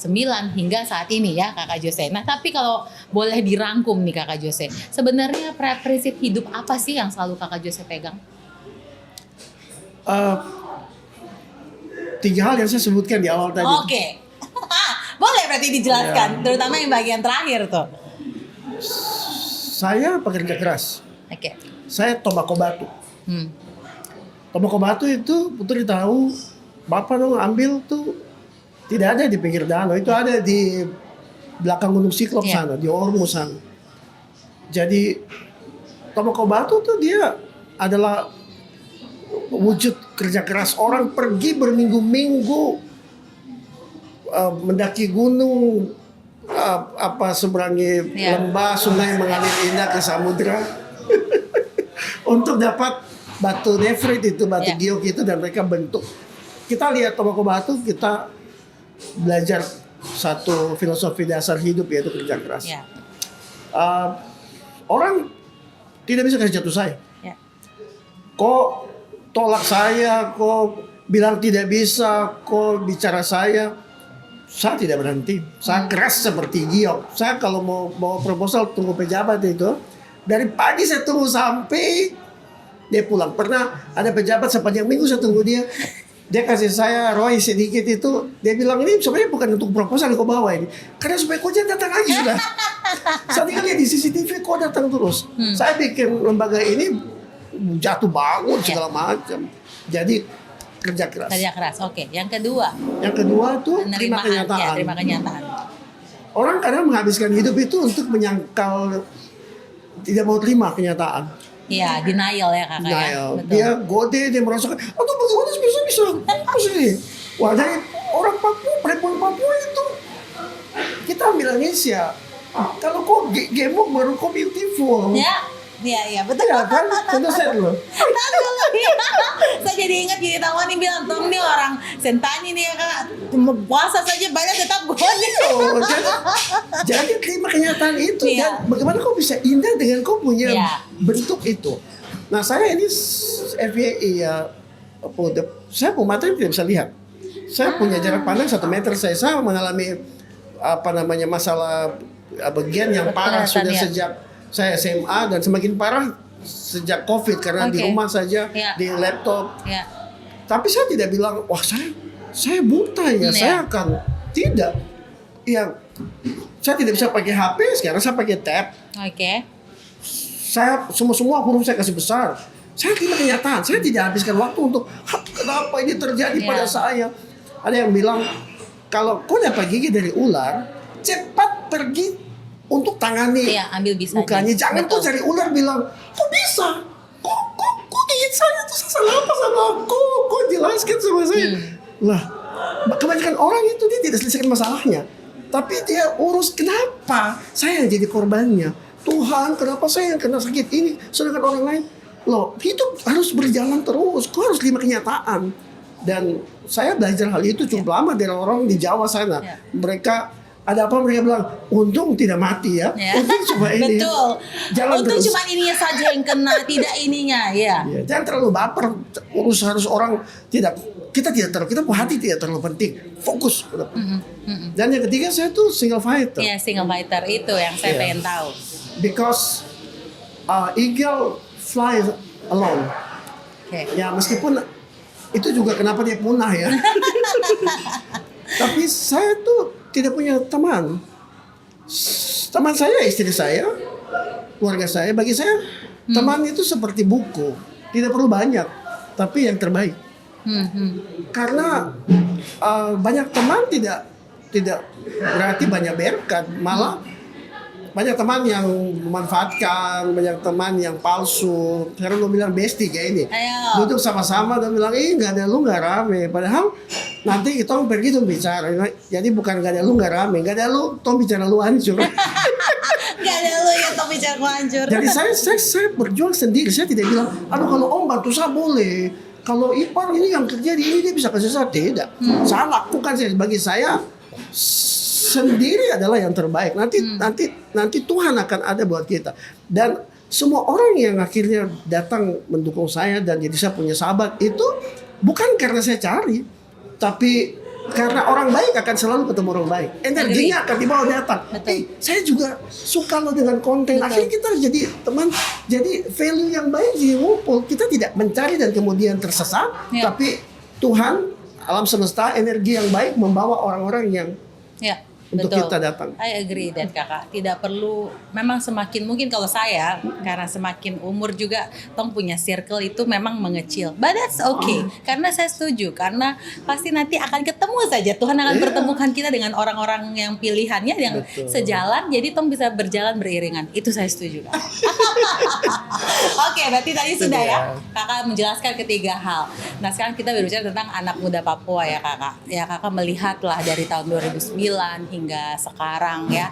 Speaker 2: hingga saat ini ya kakak Jose. Nah tapi kalau boleh dirangkum nih kakak Jose, sebenarnya prinsip hidup apa sih yang selalu kakak Jose pegang?
Speaker 1: Eh, 3 hal yang saya sebutkan di awal tadi.
Speaker 2: Oke. Boleh berarti dijelaskan, terutama yang bagian terakhir tuh.
Speaker 1: Saya pekerja keras.
Speaker 2: Oke.
Speaker 1: Saya tobako batu.
Speaker 2: Hmm.
Speaker 1: Tobako batu itu Putri tahu, Bapak dong ambil tuh tidak ada di pinggir danau, itu ada di belakang Gunung Siklop
Speaker 2: Iya.
Speaker 1: sana, di Ormu sana. Jadi tobako batu tuh dia adalah wujud kerja keras. Orang pergi berminggu-minggu mendaki gunung, seberangi
Speaker 2: Iya.
Speaker 1: lembah, sungai mengalir indah ke samudra untuk dapat batu nefrit itu, batu
Speaker 2: Iya.
Speaker 1: giok itu, dan mereka bentuk. Kita lihat tobako batu, kita belajar satu filosofi dasar hidup, yaitu kerja keras.
Speaker 2: Ya.
Speaker 1: Orang tidak bisa kasih jatuh saya.
Speaker 2: Ya.
Speaker 1: Kok tolak saya, kok bilang tidak bisa, kok bicara saya tidak berhenti. Saya keras seperti giok. Saya kalau mau bawa proposal tunggu pejabat itu, dari pagi saya tunggu sampai dia pulang. Pernah ada pejabat sepanjang minggu saya tunggu dia. Dia kasih saya ROI sedikit itu. Dia bilang, ini sebenarnya bukan untuk proposal kau bawa ini, karena supaya kau jangan datang lagi sudah. Saya tinggal lihat di CCTV kau datang terus. Saya bikin lembaga ini jatuh bangun segala macam. Jadi kerja keras.
Speaker 2: Kerja keras. Oke. Yang kedua,
Speaker 1: Yang kedua tuh terima
Speaker 2: penerimaan.
Speaker 1: kenyataan.
Speaker 2: Ya, terima kenyataan.
Speaker 1: Orang kadang menghabiskan hidup itu untuk menyangkal, tidak mau terima kenyataan.
Speaker 2: Iya, denial ya kakak ya.
Speaker 1: Denial.
Speaker 2: Betul.
Speaker 1: Dia gode, dia merasakan, aduh bagaimana bisa apa sih? Wah, dari orang Papua, perempuan Papua itu, kita bilang Indonesia, kalau kau gemuk baru kau beautiful.
Speaker 2: Iya, betul.
Speaker 1: Ya kan? Contoh saya dulu.
Speaker 2: Saya jadi ingat gini, tahuan nih bilang, Tom nih orang Sentani nih ya kak, puasa saja banyak tetap gue
Speaker 1: Oh, jadi terima kenyataan itu.
Speaker 2: Iya.
Speaker 1: Dan bagaimana kau bisa indah dengan kau punya
Speaker 2: Iya.
Speaker 1: bentuk itu. Nah saya ini FYI ya, saya mata tidak bisa lihat. Saya punya jarak pandang 1 meter. Saya mengalami masalah bagian yang parah
Speaker 2: Penglihatan,
Speaker 1: sudah
Speaker 2: ya.
Speaker 1: sejak saya SMA, dan semakin parah sejak COVID karena di
Speaker 2: Oke.
Speaker 1: rumah saja,
Speaker 2: Iya.
Speaker 1: di laptop.
Speaker 2: Ya.
Speaker 1: Tapi saya tidak bilang, wah saya buta ya,
Speaker 2: Iya.
Speaker 1: saya akan tidak. Ya, saya tidak bisa pakai HP, sekarang saya pakai tab.
Speaker 2: Oke.
Speaker 1: Saya semua huruf saya kasih besar. Saya terima kenyataan, saya tidak habiskan waktu untuk kenapa ini terjadi
Speaker 2: Iya.
Speaker 1: pada saya. Ada yang bilang, kalau kau dapat gigi dari ular, cepat pergi untuk tangani
Speaker 2: Iya, ambil bisanya.
Speaker 1: lukanya. Jangan
Speaker 2: Betul.
Speaker 1: kau cari ular bilang, kok bisa? Kok gigit saya itu salah apa sama aku? Kok jelaskan sama saya? Lah, kebanyakan orang itu dia tidak selesaikan masalahnya, tapi dia urus kenapa saya yang jadi korbannya. Tuhan, kenapa saya yang kena sakit ini, sedangkan orang lain? Loh, hidup harus berjalan terus. Kau harus terima kenyataan. Dan saya belajar hal itu cukup lama dari orang di Jawa sana.
Speaker 2: Ya.
Speaker 1: Mereka ada apa mereka bilang, untung tidak mati ya,
Speaker 2: Ya.
Speaker 1: untung cuma ini.
Speaker 2: Betul.
Speaker 1: Jalan
Speaker 2: Untung
Speaker 1: terus.
Speaker 2: cuma ininya saja yang kena, tidak ininya, ya.
Speaker 1: Ya, jangan terlalu baper, urus harus orang tidak, kita tidak terlalu, kita hati tidak terlalu penting, fokus. Dan yang ketiga saya tuh single fighter,
Speaker 2: Ya, single fighter itu yang saya
Speaker 1: Iya.
Speaker 2: pengen tahu.
Speaker 1: because eagle flies alone.
Speaker 2: Oke.
Speaker 1: Ya meskipun itu juga kenapa dia punah ya. Tapi saya tuh tidak punya teman. Teman saya istri saya, keluarga saya. Bagi saya teman itu seperti buku, tidak perlu banyak, tapi yang terbaik. Karena banyak teman tidak berarti banyak berkat, malah banyak teman yang memanfaatkan, banyak teman yang palsu. Sekarang lo bilang bestie kayak ini,
Speaker 2: Ayo.
Speaker 1: duduk sama-sama dan bilang, nggak ada lu nggak rame. Padahal nanti kita pergi tuh bicara. Jadi bukan nggak ada lu nggak rame, nggak ada lu, toh bicara lu hancur.
Speaker 2: Gak ada lu ya tapi jangan hancur.
Speaker 1: Jadi saya berjuang sendiri. Saya tidak bilang, aduh kalau om bantu saya boleh. Kalau ipar ini yang kerja di ini dia bisa kasih saya, tidak. Saya lakukan bagi saya sendiri adalah yang terbaik. Nanti Tuhan akan ada buat kita. Dan semua orang yang akhirnya datang mendukung saya dan jadi saya punya sahabat itu bukan karena saya cari, tapi karena orang baik akan selalu ketemu orang baik. Energinya akan dibawa datang. Saya juga suka loh dengan konten. Akhirnya kita jadi teman, jadi value yang baik jadi ngumpul. Kita tidak mencari dan kemudian tersesat, tapi Tuhan alam semesta energi yang baik membawa orang-orang yang untuk
Speaker 2: betul.
Speaker 1: kita datang.
Speaker 2: I agree that kakak. Tidak perlu, memang semakin mungkin kalau saya karena semakin umur juga tong punya circle itu memang mengecil. But that's okay. Karena saya setuju, karena pasti nanti akan ketemu saja. Tuhan akan pertemukan kita dengan orang-orang yang pilihannya yang sejalan, jadi tong bisa berjalan beriringan. Itu saya setuju, Kak. Oke, berarti tadi sudah ya kakak menjelaskan ketiga hal. Nah sekarang kita berbicara tentang anak muda Papua ya kakak. Ya kakak melihatlah dari tahun 2009 hingga sekarang ya.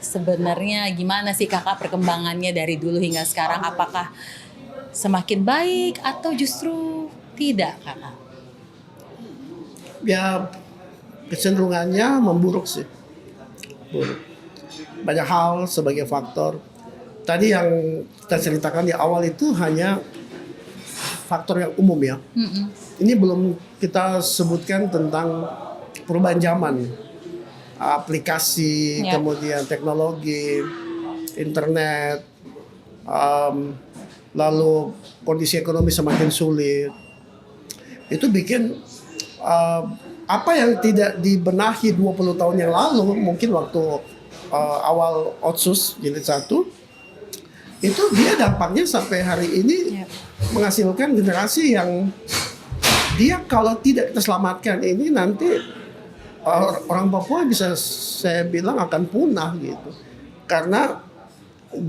Speaker 2: Sebenarnya gimana sih kakak perkembangannya dari dulu hingga sekarang? Apakah semakin baik atau justru tidak kakak?
Speaker 1: Ya kecenderungannya memburuk sih. Buruk. Banyak hal sebagai faktor. Tadi yang kita ceritakan di awal itu hanya faktor yang umum ya. Ini belum kita sebutkan tentang perubahan zaman, aplikasi, kemudian teknologi, internet, lalu kondisi ekonomi semakin sulit. Itu bikin apa yang tidak dibenahi 20 tahun yang lalu, mungkin waktu awal Otsus jilid 1, itu dia dampaknya sampai hari ini menghasilkan generasi yang dia kalau tidak kita selamatkan ini nanti orang Papua bisa saya bilang akan punah gitu. Karena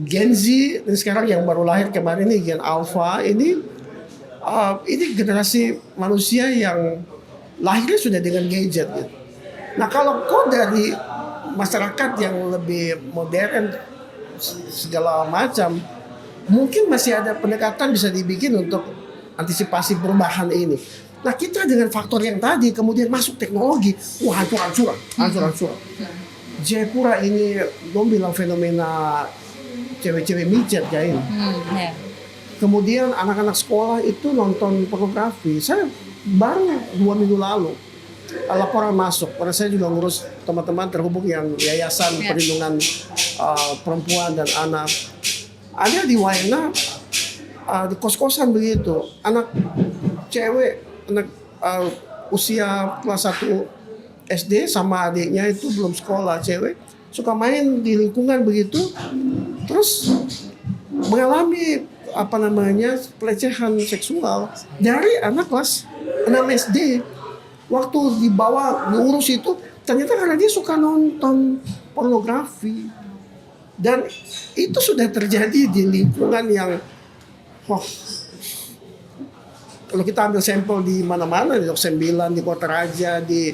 Speaker 1: Gen Z dan sekarang yang baru lahir kemarin ini Gen Alpha ini generasi manusia yang lahirnya sudah dengan gadget gitu. Nah kalau kok dari masyarakat yang lebih modern segala macam, mungkin masih ada pendekatan bisa dibikin untuk antisipasi perubahan ini. Nah kita dengan faktor yang tadi kemudian masuk teknologi, wah hancur. Jayapura ini, gue bilang fenomena cewek-cewek micet kayak ini. Kemudian anak-anak sekolah itu nonton pornografi. Saya baru 2 minggu lalu laporan masuk, karena saya juga ngurus teman-teman terhubung yang yayasan perlindungan perempuan dan anak. Ada di Waena di kos-kosan begitu, anak cewek, anak usia kelas 1 SD sama adiknya itu belum sekolah, cewek suka main di lingkungan begitu, terus mengalami pelecehan seksual dari anak kelas 6 SD. Waktu dibawa diurus itu ternyata karena dia suka nonton pornografi, dan itu sudah terjadi di lingkungan yang kalau kita ambil sampel di mana-mana, di Dok 9, di Kota Raja, di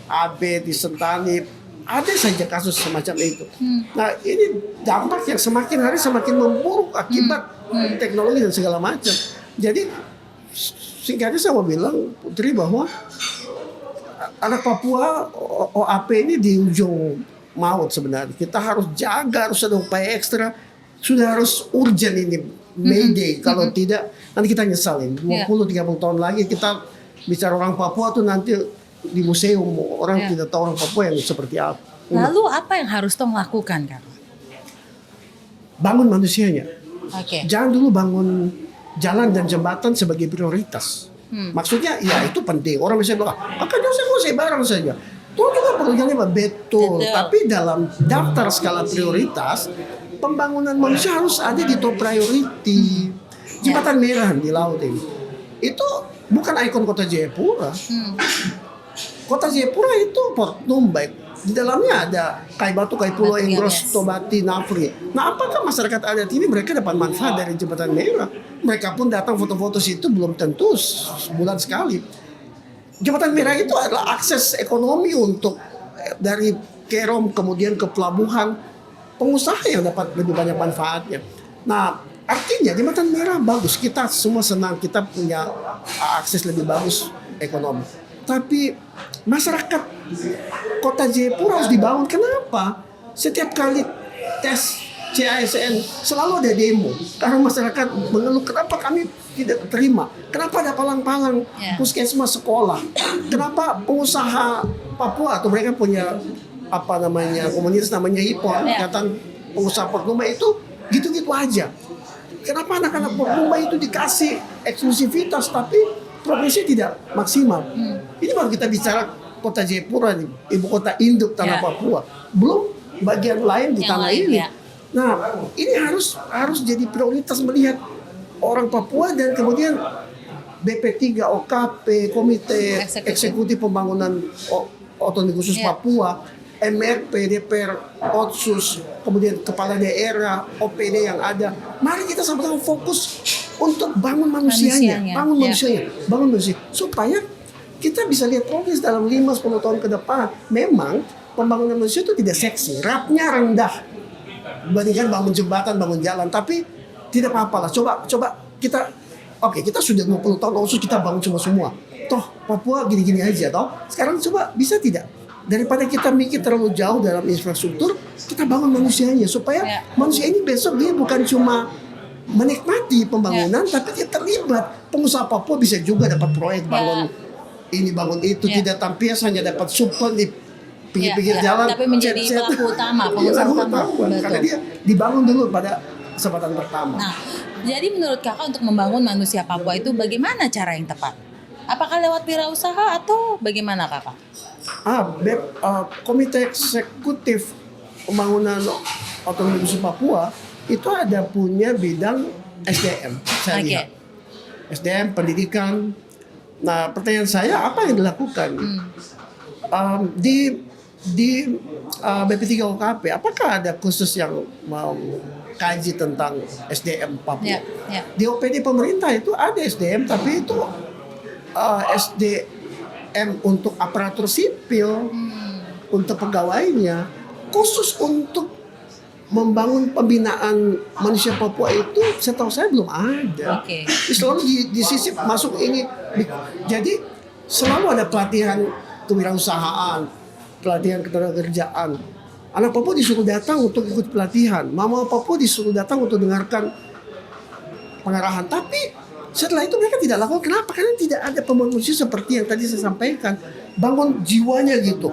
Speaker 1: AB, di Sentani, ada saja kasus semacam itu. Nah ini dampak yang semakin hari semakin memburuk akibat teknologi dan segala macam. Jadi singkatnya saya mau bilang Putri bahwa anak Papua OAP ini di ujung maut sebenarnya. Kita harus jaga, harus ada upaya ekstra. Sudah harus urgent ini Mayday. Kalau tidak nanti kita nyesalin. 20-30 tahun lagi kita bicara orang Papua tuh nanti di museum orang tidak tahu orang Papua yang seperti apa.
Speaker 2: Lalu apa yang harus Tong lakukan, Kak?
Speaker 1: Bangun manusianya.
Speaker 2: Oke.
Speaker 1: Jangan dulu bangun jalan dan jembatan sebagai prioritas. Maksudnya ya itu penting. Orang bisa bilang, kan saya barang saja. Itu juga perlu jalan betul. Tapi dalam daftar skala prioritas, pembangunan manusia harus ada di top priority. Jembatan merah di laut ini. Itu bukan ikon kota Jayapura. Kota Jayapura itu Port Numbek. Di dalamnya ada Kai Batu, Kai Pulau, Enggros, Tobati, Nafri. Nah, apakah masyarakat adat ini mereka dapat manfaat dari jembatan merah? Mereka pun datang foto-foto situ belum tentu sebulan sekali. Jembatan merah itu adalah akses ekonomi untuk dari Kerom kemudian ke pelabuhan, pengusaha yang dapat lebih banyak manfaatnya. Nah, artinya jembatan merah bagus, kita semua senang, kita punya akses lebih bagus ekonomi. Tapi masyarakat kota Jayapura harus dibangun. Kenapa? Setiap kali tes CASN selalu ada demo. Karena masyarakat mengeluh, kenapa kami tidak terima? Kenapa ada palang-palang puskesmas sekolah? Kenapa pengusaha Papua atau mereka punya komunitas namanya HIPON, Ikatan Pengusaha Papua itu gitu-gitu aja. Kenapa anak-anak Papua itu dikasih eksklusivitas tapi progresnya tidak maksimal? Ini baru kita bicara kota Jayapura, ibu kota induk tanah Papua. Belum bagian lain di tanah ini. Nah, ini harus jadi prioritas melihat orang Papua dan kemudian BP3, OKP, Komite Eksekutif Pembangunan Otonomi Khusus Papua, MRP, DPR, Otsus, kemudian kepala daerah, OPD yang ada. Mari kita sama-sama fokus untuk bangun manusianya, bangun manusia supaya kita bisa lihat progres dalam 5-10 tahun ke depan. Memang pembangunan manusia itu tidak seksi, rapnya rendah dibandingkan bangun jembatan, bangun jalan, tapi tidak apa-apa lah. Coba kita kita sudah 20 tahun Otsus kita bangun semua. Toh Papua gini-gini aja toh. Sekarang coba bisa tidak? Daripada kita mikir terlalu jauh dalam infrastruktur, kita bangun manusianya supaya manusia ini besok dia bukan cuma menikmati pembangunan, tapi dia terlibat. Pengusaha Papua bisa juga dapat proyek bangun ini bangun itu, tidak tampil hanya dapat support di pinggir-pinggir jalan,
Speaker 2: tapi menjadi pelaku utama, pengusaha utama.
Speaker 1: Karena dia dibangun dulu pada kesempatan pertama.
Speaker 2: Nah, jadi menurut Kakak untuk membangun manusia Papua itu bagaimana cara yang tepat? Apakah lewat wirausaha atau bagaimana Kakak?
Speaker 1: Komite Eksekutif Pembangunan Otonomi Khusus Papua itu ada punya bidang SDM. Saya lihat SDM, pendidikan. Nah, pertanyaan saya apa yang dilakukan di BP3 OKP? Apakah ada khusus yang mau kaji tentang SDM Papua? Di OPD pemerintah itu ada SDM, tapi itu SDM untuk aparatur sipil, untuk pegawainya, khusus untuk membangun pembinaan manusia Papua itu setahu saya belum ada. Selalu disisip masuk ini. Jadi selalu ada pelatihan kewirausahaan, pelatihan ketenagakerjaan. Anak Papua disuruh datang untuk ikut pelatihan. Mama Papua disuruh datang untuk dengarkan pengarahan. Tapi setelah itu mereka tidak lakukan. Kenapa? Karena tidak ada pembangunan manusia seperti yang tadi saya sampaikan. Bangun jiwanya gitu.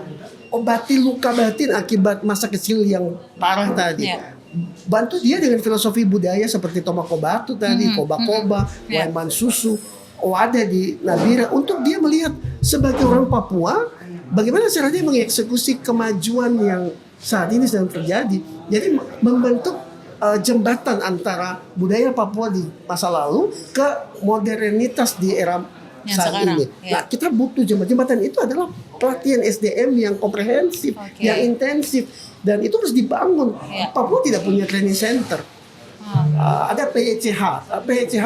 Speaker 1: Obati luka batin akibat masa kecil yang parah tadi. Bantu dia dengan filosofi budaya seperti Tomako Batu tadi, Koba-Koba, Waiman Susu, ada di Nabira, untuk dia melihat sebagai orang Papua bagaimana caranya mengeksekusi kemajuan yang saat ini sedang terjadi. Jadi membentuk jembatan antara budaya Papua di masa lalu ke modernitas di era yang saat sekarang, ini. Nah, kita butuh jembatan itu adalah pelatihan SDM yang komprehensif, yang intensif, dan itu harus dibangun. Papua tidak punya training center. Ada PECH. PECH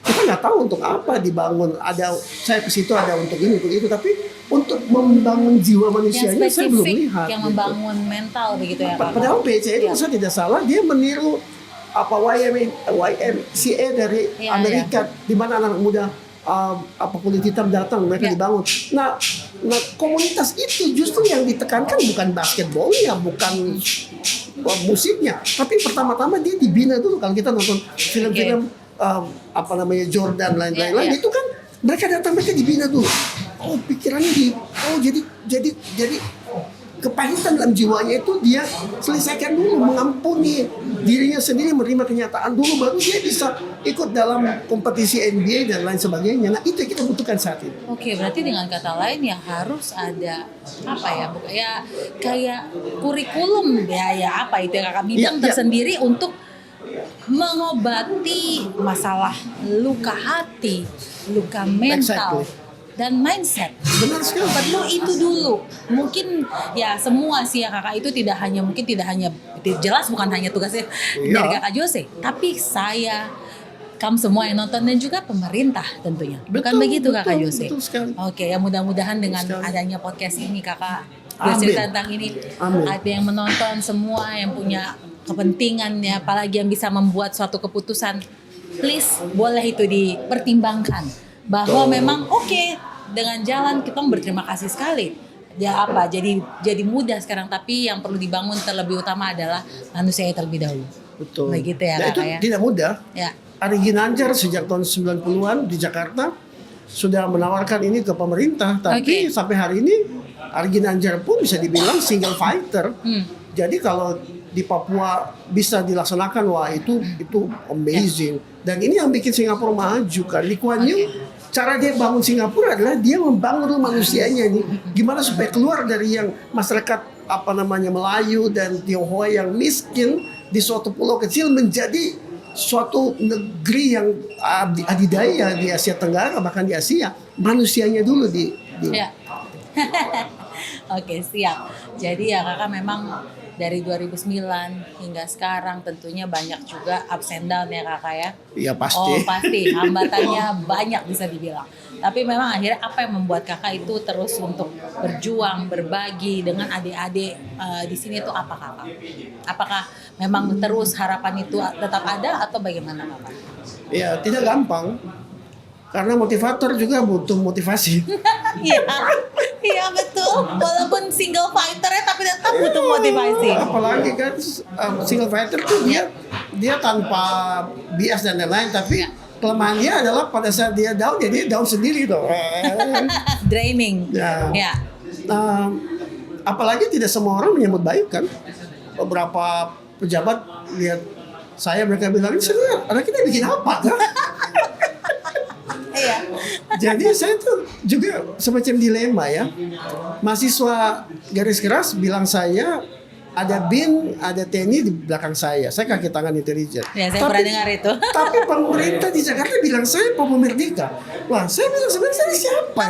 Speaker 1: kita nggak tahu untuk apa dibangun. Saya ke situ ada untuk ini, untuk itu, tapi untuk membangun jiwa manusianya saya belum lihat.
Speaker 2: Yang membangun mental begitu ya.
Speaker 1: Padahal PECH itu saya tidak salah, dia meniru YMCA dari Amerika, di mana anak muda apa kulit hitam datang, mereka dibangun. Nah, komunitas itu justru yang ditekankan bukan basketbolnya, bukan musiknya, tapi pertama-tama dia dibina dulu. Kalau kita nonton film-film apa namanya Jordan lain-lain itu kan mereka datang, mereka dibina dulu. Oh, pikirannya jadi kepahitan dalam jiwanya itu dia selesaikan dulu, mengampuni dirinya sendiri, menerima kenyataan dulu, baru dia bisa ikut dalam kompetisi NBA dan lain sebagainya. Nah, itu yang kita butuhkan saat ini.
Speaker 2: Oke, berarti dengan kata lain ya harus ada apa ya, kayak kurikulum ya apa itu ya kakak bidang tersendiri untuk mengobati masalah luka hati, luka mental. Dan mindset.
Speaker 1: Benar sekali.
Speaker 2: Perlu itu dulu. Mungkin ya semua sih ya kakak itu tidak hanya jelas bukan hanya tugasnya dari kakak Jose, tapi saya, kamu semua yang nonton dan juga pemerintah tentunya. Bukan begitu kakak Jose?
Speaker 1: Betul sekali.
Speaker 2: Oke, ya mudah-mudahan dengan adanya podcast ini kakak bercerita tentang ini, ada yang menonton semua yang punya kepentingan ya, apalagi yang bisa membuat suatu keputusan, please boleh itu dipertimbangkan. Bahwa memang dengan jalan kita berterima kasih sekali ya jadi mudah sekarang, tapi yang perlu dibangun terlebih utama adalah manusia terlebih dahulu.
Speaker 1: Betul.
Speaker 2: Begitu ya,
Speaker 1: nah, itu
Speaker 2: ya?
Speaker 1: Tidak mudah.
Speaker 2: Ya.
Speaker 1: Ari Ginanjar sejak tahun 90-an di Jakarta sudah menawarkan ini ke pemerintah, tapi sampai hari ini Ari Ginanjar pun bisa dibilang single fighter. Jadi kalau di Papua bisa dilaksanakan, wah itu amazing. Dan ini yang bikin Singapura maju kan. Lee Kuan Yew, cara dia bangun Singapura adalah dia membangun manusianya nih. Gimana supaya keluar dari yang masyarakat Melayu dan Tionghoa yang miskin di suatu pulau kecil menjadi suatu negeri yang adidaya di Asia Tenggara, bahkan di Asia. Manusianya dulu
Speaker 2: Ya. Oke, siap. Jadi ya kakak memang dari 2009 hingga sekarang tentunya banyak juga ups and down ya kakak ya.
Speaker 1: Iya pasti.
Speaker 2: Oh pasti, hambatannya banyak bisa dibilang. Tapi memang akhirnya apa yang membuat kakak itu terus untuk berjuang, berbagi dengan adik-adik di sini itu apa kakak? Apakah memang terus harapan itu tetap ada atau bagaimana kakak?
Speaker 1: Ya tidak gampang. Karena motivator juga butuh motivasi.
Speaker 2: Iya betul. Walaupun single fighter ya, tapi tetap butuh motivasi.
Speaker 1: Apalagi kan single fighter tuh dia tanpa bias dan lain-lain, tapi kelemahannya adalah pada saat dia down, ya dia down sendiri tuh.
Speaker 2: Draining. Ya.
Speaker 1: Apalagi tidak semua orang menyambut baik kan. Beberapa pejabat lihat saya, mereka bilang, ini sebenarnya anak kita bikin apa kan?
Speaker 2: Iya.
Speaker 1: Jadi saya tuh juga semacam dilema ya. Mahasiswa garis keras bilang saya ada BIN, ada TNI di belakang saya. Saya kaki tangan intelijen.
Speaker 2: Ya, saya pernah dengar itu.
Speaker 1: Tapi pemerintah di Jakarta bilang saya Papua Merdeka. Wah, saya bilang sebenarnya saya siapa?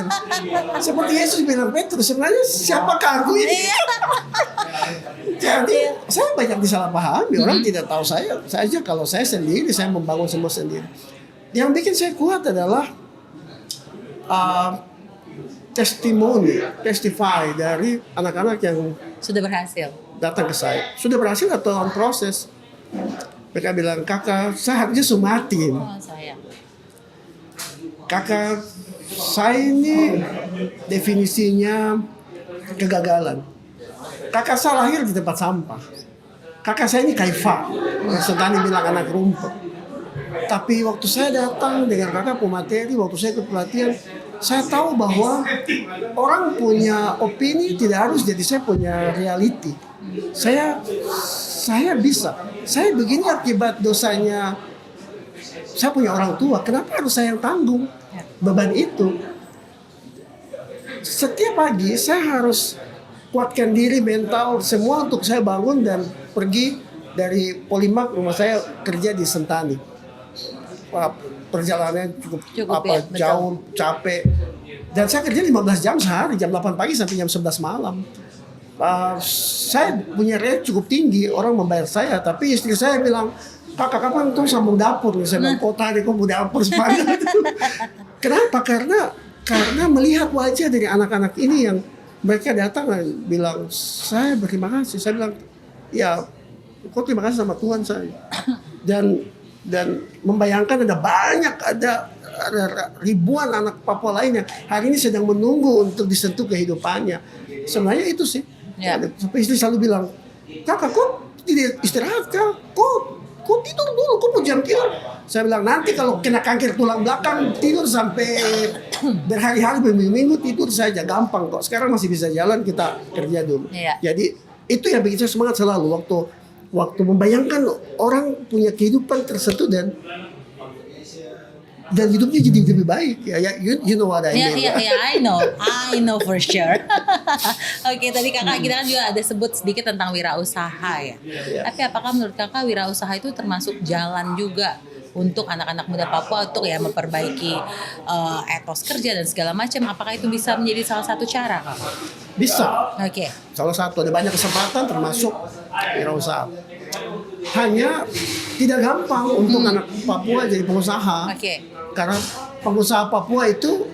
Speaker 1: Seperti Yesus bilang Petrus, sebenarnya siapakah aku ini? Jadi saya banyak disalahpahami. Orang tidak tahu saya. Saya aja kalau saya sendiri, saya membangun semua sendiri. Yang bikin saya kuat adalah testify dari anak-anak yang
Speaker 2: sudah berhasil
Speaker 1: datang ke saya. Sudah berhasil atau on proses. Mereka bilang, kakak, saya harusnya sumatin. Kakak, saya ini definisinya kegagalan. Kakak saya lahir di tempat sampah. Kakak saya ini kaifa. Sentani bilang anak rumput. Tapi waktu saya datang dengan kakak pemateri, waktu saya ikut pelatihan, saya tahu bahwa orang punya opini tidak harus jadi saya punya reality. Saya bisa. Saya begini akibat dosanya. Saya punya orang tua. Kenapa harus saya yang tanggung beban itu? Setiap pagi saya harus kuatkan diri, mental, semua untuk saya bangun dan pergi dari Polimak, rumah saya kerja di Sentani. Perjalanannya cukup jauh, capek. Dan saya kerja 15 jam sehari, jam 8 pagi sampai jam 11 malam. Saya punya rate cukup tinggi, orang membayar saya, tapi istri saya bilang, kakak kapan tuh sambung dapur? Saya bilang, tadi kok mau dapur sepanjang itu. Kenapa? Karena melihat wajah dari anak-anak ini yang mereka datang dan bilang, saya berterima kasih. Saya bilang, ya, kok terima kasih sama Tuhan saya. Dan membayangkan ada ada ribuan anak Papua lainnya hari ini sedang menunggu untuk disentuh kehidupannya. Sebenarnya itu sih.
Speaker 2: Ya.
Speaker 1: Sampai istri selalu bilang, kakak kok tidak istirahat kak? Kok tidur dulu? Kok mau jam tidur? Saya bilang nanti kalau kena kanker tulang belakang tidur sampai berhari-hari berminggu-minggu tidur saja gampang kok. Sekarang masih bisa jalan, kita kerja dulu.
Speaker 2: Iya.
Speaker 1: Jadi itu yang bikin saya semangat selalu waktu membayangkan orang punya kehidupan tersentuh dan hidupnya jadi lebih baik ya, you know what I mean.
Speaker 2: I know for sure. Oke, tadi kakak kita kan juga ada sebut sedikit tentang wirausaha ya. Tapi apakah menurut kakak wirausaha itu termasuk jalan juga untuk anak-anak muda Papua untuk ya memperbaiki etos kerja dan segala macam? Apakah itu bisa menjadi salah satu cara, Kak?
Speaker 1: Bisa.
Speaker 2: Oke.
Speaker 1: Salah satu, ada banyak kesempatan termasuk wirausaha. Hanya tidak gampang untuk anak Papua jadi pengusaha.
Speaker 2: Oke.
Speaker 1: Karena pengusaha Papua itu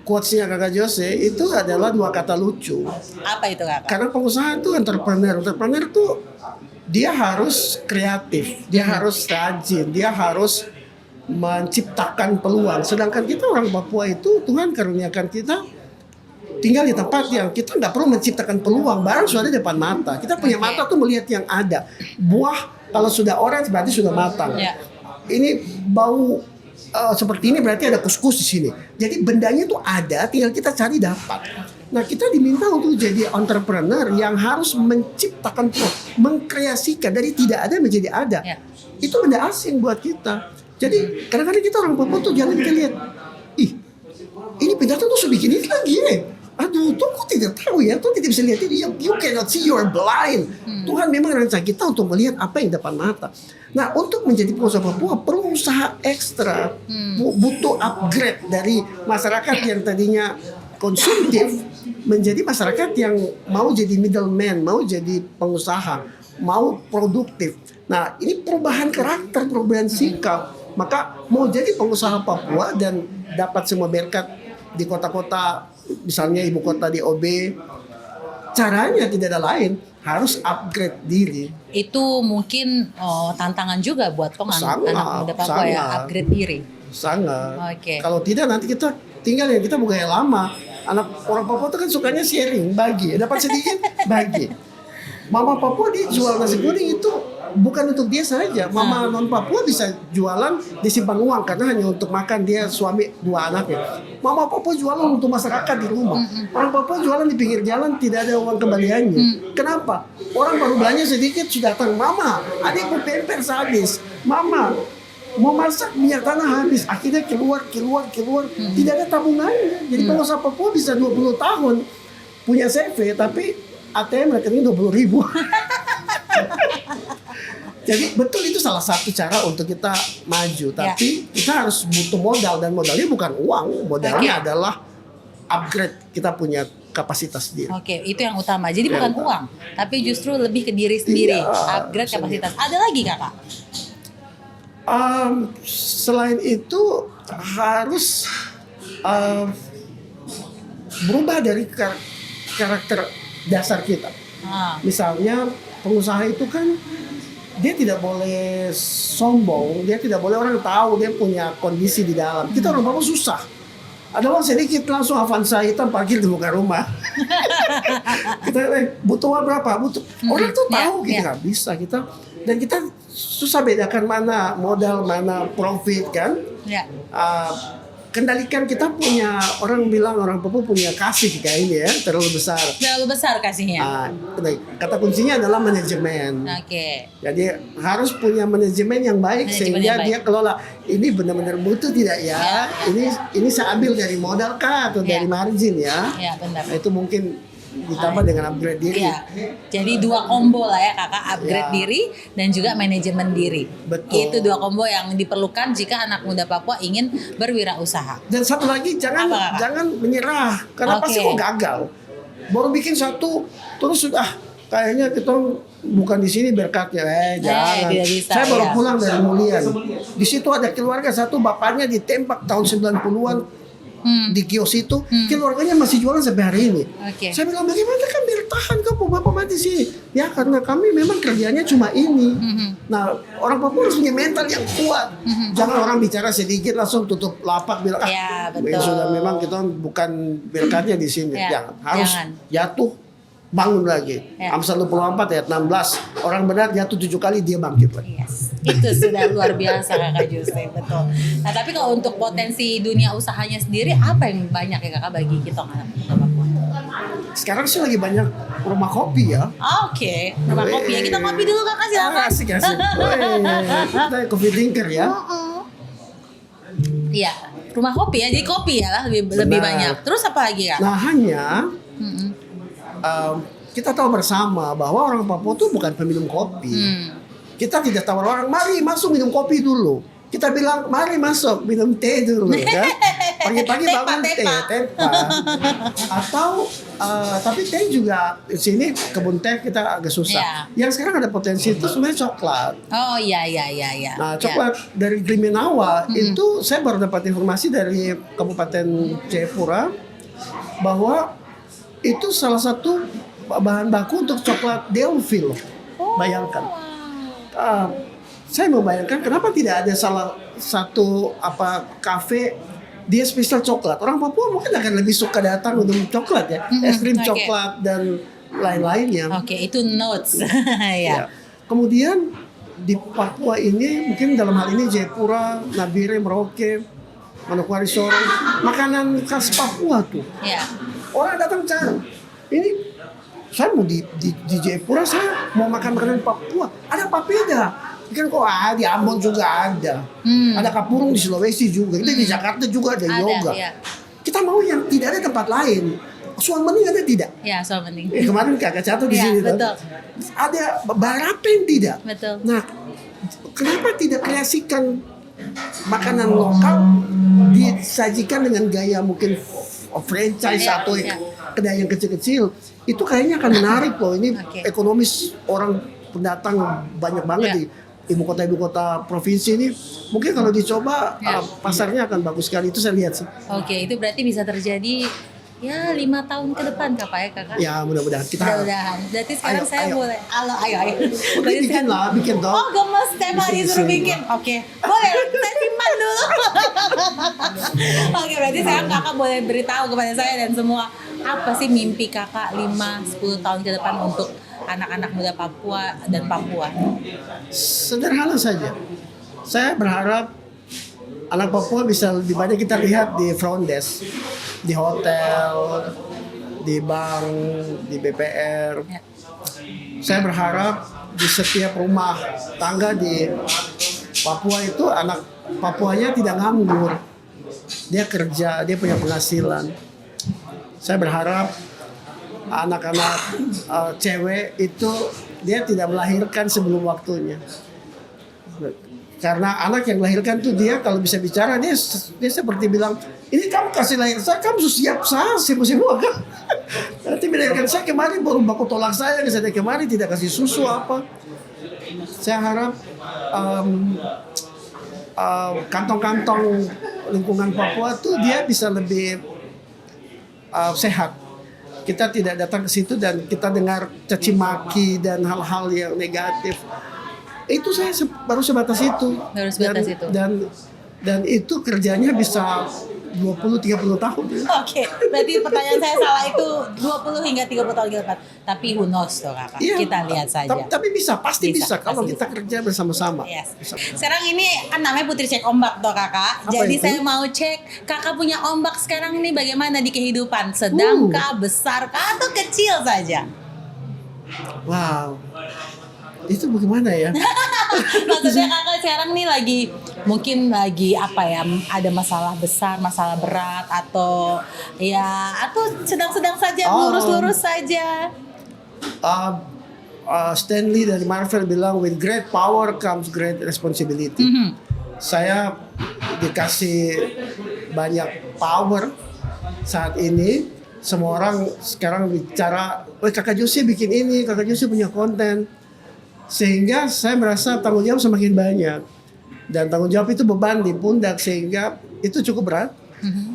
Speaker 1: quotes-nya Kakak Jose itu adalah dua kata lucu.
Speaker 2: Apa itu, Kakak?
Speaker 1: Karena pengusaha itu entrepreneur. Entrepreneur itu dia harus kreatif, dia harus rajin, dia harus menciptakan peluang. Sedangkan kita orang Papua itu Tuhan karuniakan kita tinggal di tempat yang kita nggak perlu menciptakan peluang, barang sudah ada di depan mata. Kita punya mata tuh melihat yang ada. Buah kalau sudah orange berarti sudah matang.
Speaker 2: Ya.
Speaker 1: Ini bau seperti ini berarti ada kuskus di sini. Jadi bendanya tuh ada, tinggal kita cari dapat. Nah kita diminta untuk jadi entrepreneur yang harus menciptakan, mengkreasikan dari tidak ada menjadi ada.
Speaker 2: Ya.
Speaker 1: Itu benda asing buat kita. Jadi kadang-kadang kita orang Papua tuh jangan kita lihat, ih ini pendatang tuh sudah bikin ini lagi ya. Aduh, tuh kok tidak tahu ya, tuh tidak bisa lihat ini. You cannot see, you are blind. Tuhan memang rancang kita untuk melihat apa yang depan mata. Nah, untuk menjadi pengusaha Papua perlu usaha ekstra, butuh upgrade dari masyarakat yang tadinya konsumtif menjadi masyarakat yang mau jadi middleman, mau jadi pengusaha, mau produktif. Nah, ini perubahan karakter, perubahan sikap. Maka mau jadi pengusaha Papua dan dapat semua berkat di kota-kota, misalnya ibu kota di OB, caranya tidak ada lain, harus upgrade diri.
Speaker 2: Itu mungkin tantangan juga buat anak muda Papua ya, upgrade diri.
Speaker 1: Sangat.
Speaker 2: Oke.
Speaker 1: Kalau tidak nanti kita tinggal ya kita bukan yang lama. Anak orang Papua itu kan sukanya sharing, bagi, dapat sedikit bagi. Mama Papua dia jual nasi kuning itu bukan untuk dia saja. Mama non Papua bisa jualan disimpan uang karena hanya untuk makan, dia suami 2 anaknya. Mama Papua jualan untuk masyarakat di rumah. Orang Papua jualan di pinggir jalan tidak ada uang kembaliannya. Kenapa? Orang baru belanja sedikit sudah datang, mama, adikku pampers habis, mama mau masak minyak tanah habis. Akhirnya keluar. Tidak ada tabungannya. Jadi pengusaha Papua bisa 20 tahun punya CV tapi ATM rekening 20.000. Jadi betul itu salah satu cara untuk kita maju. Tapi kita harus butuh modal, dan modalnya bukan uang. Modalnya adalah upgrade kita punya kapasitas diri.
Speaker 2: Oke, itu yang utama. Jadi bukan uang, tapi justru lebih ke diri sendiri. Upgrade kapasitas. Ada lagi, Kakak?
Speaker 1: Selain itu harus berubah dari karakter dasar kita. Misalnya pengusaha itu kan dia tidak boleh sombong, dia tidak boleh orang tahu dia punya kondisi di dalam. Kita orang Papua susah. Ada uang sedikit langsung Avanza hitam parkir di muka rumah. Kita butuh uang berapa? Butuh. Orang tuh tahu kita nggak bisa kita, dan kita susah bedakan mana modal mana profit kan. Kendalikan, kita punya, orang bilang orang Papua punya kasih kayak ini ya, terlalu besar.
Speaker 2: Terlalu besar kasihnya.
Speaker 1: Kata kuncinya adalah manajemen.
Speaker 2: Oke.
Speaker 1: Jadi harus punya manajemen yang baik sehingga dia kelola ini benar-benar butuh tidak ya. Ini saya ambil dari modal kah atau dari margin ya.
Speaker 2: Ya benar.
Speaker 1: Nah, itu mungkin ditambah dengan upgrade diri.
Speaker 2: Jadi 2 combo lah ya Kakak, upgrade diri dan juga manajemen diri.
Speaker 1: Betul.
Speaker 2: Itu 2 combo yang diperlukan jika anak muda Papua ingin berwirausaha.
Speaker 1: Dan satu lagi, jangan menyerah. Karena pasti kok gagal. Baru bikin satu terus sudah kayaknya kita bukan di sini berkatnya. Jangan. Saya baru pulang dari Mulian. Di situ ada keluarga satu, bapaknya ditembak tahun 90-an. Di kios itu keluarganya masih jualan sampai hari ini. Saya bilang bagaimana kan berkat tahan kamu, bapak mati sini. Ya karena kami memang kerjanya cuma ini. Nah orang Papua harus punya mental yang kuat. Jangan orang bicara sedikit langsung tutup lapak bilang
Speaker 2: Ya, betul.
Speaker 1: sudah memang kita bukan berkatnya di sini.
Speaker 2: Ya,
Speaker 1: Jangan, harus
Speaker 2: jangan.
Speaker 1: jatuh bangun lagi.
Speaker 2: Ya.
Speaker 1: Amsal 24 ayat 16, orang benar jatuh 7 kali dia bangkit lagi.
Speaker 2: Yes, itu sudah luar biasa Kakak Jose, betul. Nah tapi kalau untuk potensi dunia usahanya sendiri, apa yang banyak ya Kakak bagi kita anak muda Papua?
Speaker 1: Sekarang sih lagi banyak rumah kopi ya.
Speaker 2: Oke, rumah kopi ya. Kita kopi dulu Kakak, silakan.
Speaker 1: Asik. Kita coffee drinker ya.
Speaker 2: Iya, rumah kopi ya. Jadi kopi ya lebih
Speaker 1: Benar.
Speaker 2: banyak. Terus apa lagi Kak?
Speaker 1: Nah hanya
Speaker 2: Mm-mm.
Speaker 1: kita tahu bersama bahwa orang Papua itu bukan peminum kopi. Kita tidak tawar orang, mari masuk minum kopi dulu. Kita bilang, mari masuk minum teh dulu ya. Pagi-pagi
Speaker 2: Tepa,
Speaker 1: bangun
Speaker 2: tepa.
Speaker 1: tepa. Atau tapi teh juga di sini kebun teh kita agak susah. Yang sekarang ada potensi itu sebenarnya coklat.
Speaker 2: Oh iya.
Speaker 1: Nah, coklat dari Krimenawa itu saya baru dapat informasi dari Kabupaten Jayapura bahwa itu salah satu bahan baku untuk coklat Delville. Bayangkan. Saya membayangkan kenapa tidak ada salah satu kafe dia spesial coklat. Orang Papua mungkin akan lebih suka datang untuk coklat ya, es krim coklat dan lain-lainnya.
Speaker 2: Oke, itu notes.
Speaker 1: Ya. Kemudian di Papua ini mungkin dalam hal ini Jayapura, Nabire, Merauke, Manokwari Sorong, makanan khas Papua tuh.
Speaker 2: Ya.
Speaker 1: Orang datang cari. Ini saya mau di Jayapura, saya mau makan makanan Papua. Ada papeda. Kan kok di Ambon juga ada. Ada kapurung di Sulawesi juga. Kita di Jakarta juga ada yoga.
Speaker 2: Ya.
Speaker 1: Kita mau yang tidak ada tempat lain. Suam Bening ada tidak?
Speaker 2: Ya, soal penting.
Speaker 1: Kemarin Kakak Cato di
Speaker 2: Ya,
Speaker 1: sini kan.
Speaker 2: betul.
Speaker 1: Ada Barapen tidak?
Speaker 2: Betul.
Speaker 1: Nah, kenapa tidak kreasikan makanan lokal disajikan dengan gaya mungkin franchise
Speaker 2: Ya,
Speaker 1: atau
Speaker 2: ya.
Speaker 1: kedai yang kecil-kecil? Itu kayaknya akan menarik loh. Ini
Speaker 2: Oke.
Speaker 1: ekonomis orang pendatang banyak banget
Speaker 2: Ya.
Speaker 1: di ibu kota provinsi ini. Mungkin kalau dicoba
Speaker 2: Ya.
Speaker 1: pasarnya akan bagus sekali. Itu saya lihat sih.
Speaker 2: Oke, itu berarti bisa terjadi ya 5 tahun ke depan Kakak?
Speaker 1: Ya mudah-mudahan kita.
Speaker 2: Mudah-mudahan. Berarti sekarang
Speaker 1: Ayo,
Speaker 2: saya
Speaker 1: ayo.
Speaker 2: boleh. Ayo.
Speaker 1: Oke, bikin lah, bikin dong.
Speaker 2: Oh, gemes tema disuruh bikin. Oke. Boleh, saya simpan dulu. Oke, berarti sekarang Kakak boleh beritahu kepada saya dan semua apa sih mimpi Kakak 5-10 tahun ke depan untuk anak-anak muda Papua dan Papua?
Speaker 1: Sederhana saja. Saya berharap anak Papua bisa lebih banyak kita lihat di front desk, di hotel, di bank, di BPR.
Speaker 2: Ya.
Speaker 1: Saya berharap di setiap rumah tangga di Papua itu anak Papuanya tidak nganggur. Dia kerja, dia punya penghasilan. Saya berharap anak-anak cewek itu dia tidak melahirkan sebelum waktunya. Karena anak yang melahirkan tuh dia kalau bisa bicara dia seperti bilang, ini kamu kasih lahir saya, kamu siap saya sibuk-sibuk kan. Nanti melahirkan saya kemarin baru baku tolak saya kemarin tidak kasih susu apa. Saya harap kantong-kantong lingkungan Papua tuh dia bisa lebih sehat. Kita tidak datang ke situ dan kita dengar caci maki dan hal-hal yang negatif. Itu saya baru sebatas itu.
Speaker 2: Baru sebatas itu.
Speaker 1: Dan itu kerjanya bisa 20-30 tahun. Ya.
Speaker 2: Oke, berarti pertanyaan saya salah itu 20 hingga 30 tahun ke depan. Tapi who knows tuh Kakak,
Speaker 1: Iya,
Speaker 2: kita lihat saja.
Speaker 1: Tapi pasti bisa kalau
Speaker 2: pasti
Speaker 1: kita kerja bersama-sama.
Speaker 2: Yes.
Speaker 1: Bisa.
Speaker 2: Sekarang ini kan namanya Putri Cek Ombak tuh Kakak.
Speaker 1: Apa
Speaker 2: Jadi
Speaker 1: itu?
Speaker 2: saya mau cek Kakak punya ombak sekarang ini bagaimana di kehidupan? Sedangkah, besarkah, atau kecil saja?
Speaker 1: Wow. Itu bagaimana ya?
Speaker 2: Maksudnya Kakak sekarang nih mungkin lagi apa ya, ada masalah besar, masalah berat, atau sedang-sedang saja, lurus-lurus saja.
Speaker 1: Stanley dari Marvel bilang with great power comes great responsibility. Saya dikasih banyak power saat ini. Semua orang sekarang bicara, Kakak Jose bikin ini, Kakak Jose punya konten. Sehingga saya merasa tanggung jawab semakin banyak. Dan tanggung jawab itu beban di pundak sehingga itu cukup berat.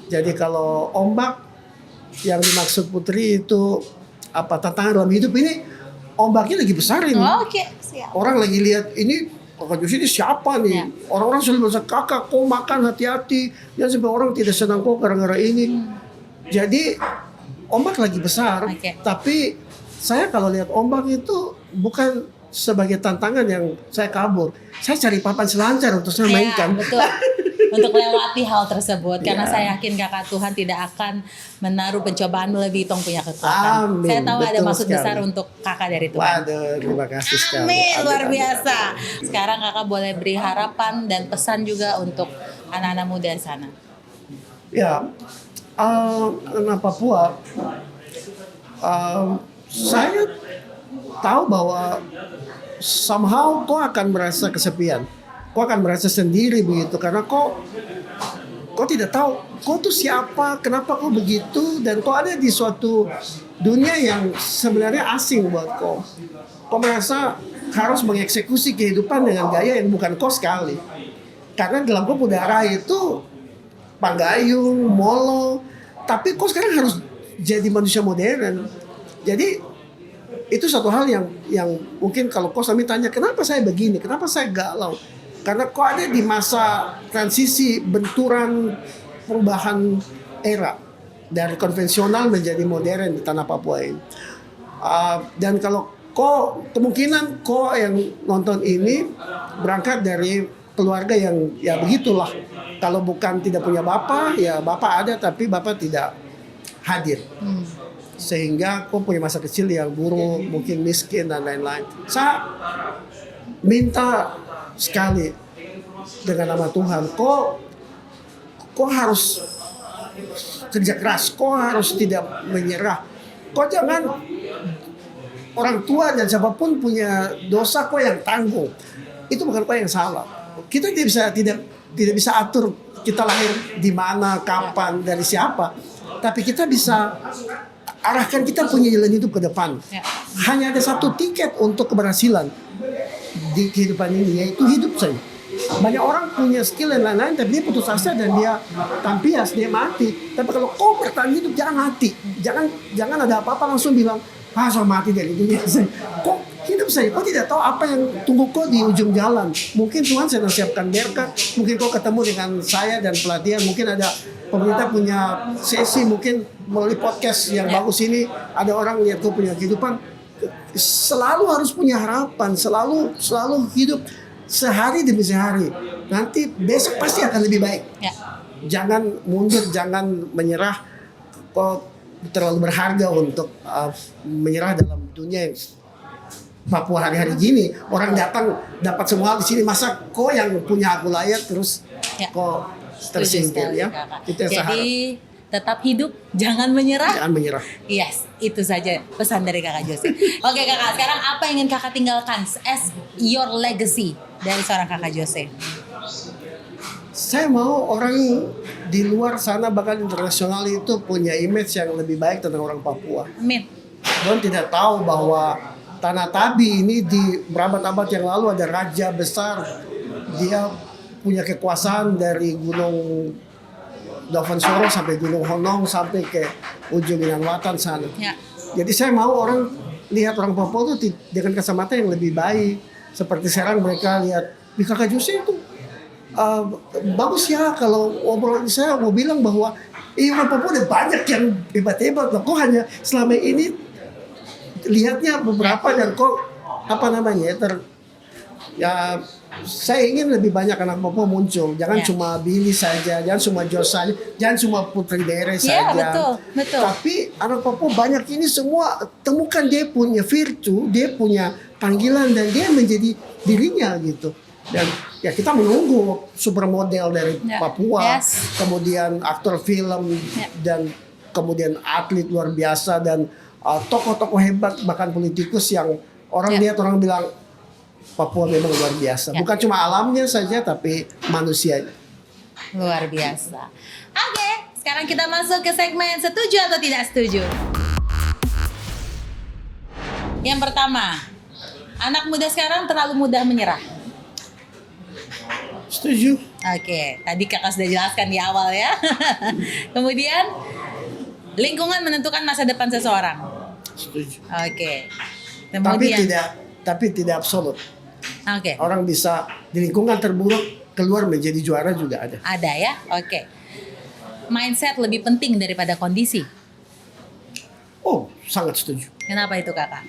Speaker 1: Jadi kalau ombak yang dimaksud Putri itu tantangan dalam hidup ini, ombaknya lagi besar ini.
Speaker 2: Oke, siap.
Speaker 1: Orang lagi lihat ini Kakak Josie ini siapa nih?
Speaker 2: Ya.
Speaker 1: Orang-orang selalu bilang, kakak kau makan hati-hati. Jangan sampai orang tidak senang kau gara-gara ini. Jadi ombak lagi besar.
Speaker 2: Oke.
Speaker 1: Tapi saya kalau lihat ombak itu bukan sebagai tantangan yang saya kabur. Saya cari papan selancar untuk saya mainkan.
Speaker 2: Betul. Untuk lewati hal tersebut, karena
Speaker 1: Ya.
Speaker 2: saya yakin kakak Tuhan tidak akan menaruh pencobaan melebihi tong punya kekuatan.
Speaker 1: Amin.
Speaker 2: Saya tahu ada
Speaker 1: Betul
Speaker 2: maksud
Speaker 1: sekali.
Speaker 2: besar untuk kakak dari Tuhan.
Speaker 1: Waduh, terima kasih sekali.
Speaker 2: Amin, luar
Speaker 1: Amin.
Speaker 2: biasa. Sekarang kakak boleh beri harapan dan pesan juga untuk anak-anak muda di sana.
Speaker 1: Ya, anak Papua, saya tahu bahwa somehow kau akan merasa kesepian, kau akan merasa sendiri begitu karena kau tidak tahu kau tuh siapa, kenapa kau begitu, dan kau ada di suatu dunia yang sebenarnya asing buat kau. Kau merasa harus mengeksekusi kehidupan dengan gaya yang bukan kau sekali, karena dalam kau udara itu Pagayung, Molo, tapi kok sekarang harus jadi manusia modern. Jadi itu satu hal yang mungkin kalau kau sami tanya kenapa saya begini, kenapa saya galau, karena kau ada di masa transisi benturan perubahan era dari konvensional menjadi modern di tanah Papua ini. Dan kalau kau kemungkinan kau yang nonton ini berangkat dari keluarga yang ya begitulah. Kalau bukan tidak punya bapak, ya bapak ada tapi bapak tidak hadir. Sehingga kau punya masa kecil yang buruk, mungkin miskin dan lain-lain. Saya minta sekali dengan nama Tuhan, kau harus kerja keras, kau harus tidak menyerah. Kau jangan orang tua dan siapapun punya dosa kau yang tanggung. Itu bukan kau yang salah. Kita tidak bisa atur kita lahir di mana, kapan, dari siapa. Tapi kita bisa arahkan kita punya jalan hidup ke depan.
Speaker 2: Ya.
Speaker 1: Hanya ada satu tiket untuk keberhasilan di kehidupan ini, yaitu hidup saja. Banyak orang punya skill dan lain-lain, tapi dia putus asa dan dia tampias, dia mati. Tapi kalau kau bertahan hidup, jangan mati. Jangan ada apa-apa langsung bilang, saya mati dari dunia. Kok hidup saya, kau tidak tahu apa yang tunggu kau di ujung jalan. Mungkin Tuhan sedang siapkan berkat, mungkin kau ketemu dengan saya dan pelatihan, mungkin ada pemerintah punya sesi, mungkin melalui podcast yang bagus ini, ada orang lihat kau punya kehidupan. Selalu harus punya harapan, selalu hidup sehari demi sehari. Nanti besok pasti akan lebih baik.
Speaker 2: Ya.
Speaker 1: Jangan mundur, jangan menyerah. Kau terlalu berharga untuk menyerah dalam dunia yang Papua hari-hari gini. Orang datang dapat semua hal di sini, masa kau yang punya aku layak terus kau tersingkir ya.
Speaker 2: Kakak.
Speaker 1: Itu yang saya harap.
Speaker 2: Jadi tetap hidup, jangan menyerah.
Speaker 1: Jangan menyerah.
Speaker 2: Yes, itu saja pesan dari kakak Josie. Oke kakak, sekarang apa yang ingin kakak tinggalkan as your legacy dari seorang kakak Josie?
Speaker 1: Saya mau orang di luar sana bahkan internasional itu punya image yang lebih baik tentang orang Papua.
Speaker 2: Amin.
Speaker 1: Don tidak tahu bahwa Tanah Tabi ini di berabad-abad yang lalu ada raja besar. Dia punya kekuasaan dari Gunung Davansoro sampai Gunung Honong sampai ke ujung Minangwatan sana.
Speaker 2: Ya.
Speaker 1: Jadi saya mau orang lihat orang Papua itu dengan kacamata yang lebih baik. Seperti sekarang mereka lihat di kakak Josie itu bagus ya. Kalau obrolan saya mau bilang bahwa orang Papua ada banyak yang hebat-hebat. Kok hanya selama ini lihatnya beberapa dan kok ya saya ingin lebih banyak anak Papua muncul. Jangan cuma Billy saja, jangan cuma Jos saja, jangan cuma Putri Dere saja.
Speaker 2: Betul.
Speaker 1: Tapi anak Papua banyak ini semua temukan dia punya virtue, dia punya panggilan dan dia menjadi dirinya gitu. Dan ya kita menunggu supermodel dari Papua, kemudian aktor film dan kemudian atlet luar biasa dan tokoh-tokoh hebat bahkan politikus yang orang lihat orang bilang Papua memang luar biasa. Bukan cuma alamnya saja tapi manusianya.
Speaker 2: Luar biasa. Oke, sekarang kita masuk ke segmen setuju atau tidak setuju. Yang pertama, anak muda sekarang terlalu mudah menyerah.
Speaker 1: Setuju.
Speaker 2: Oke, tadi kakak sudah jelaskan di awal ya. Kemudian, lingkungan menentukan masa depan seseorang.
Speaker 1: setuju.
Speaker 2: Oke.
Speaker 1: Tapi
Speaker 2: Kemudian,
Speaker 1: tidak absolut.
Speaker 2: oke.
Speaker 1: Orang bisa di lingkungan terburuk keluar menjadi juara juga ada.
Speaker 2: Ada ya, oke. Mindset lebih penting daripada kondisi.
Speaker 1: Oh, sangat setuju.
Speaker 2: Kenapa itu kakak?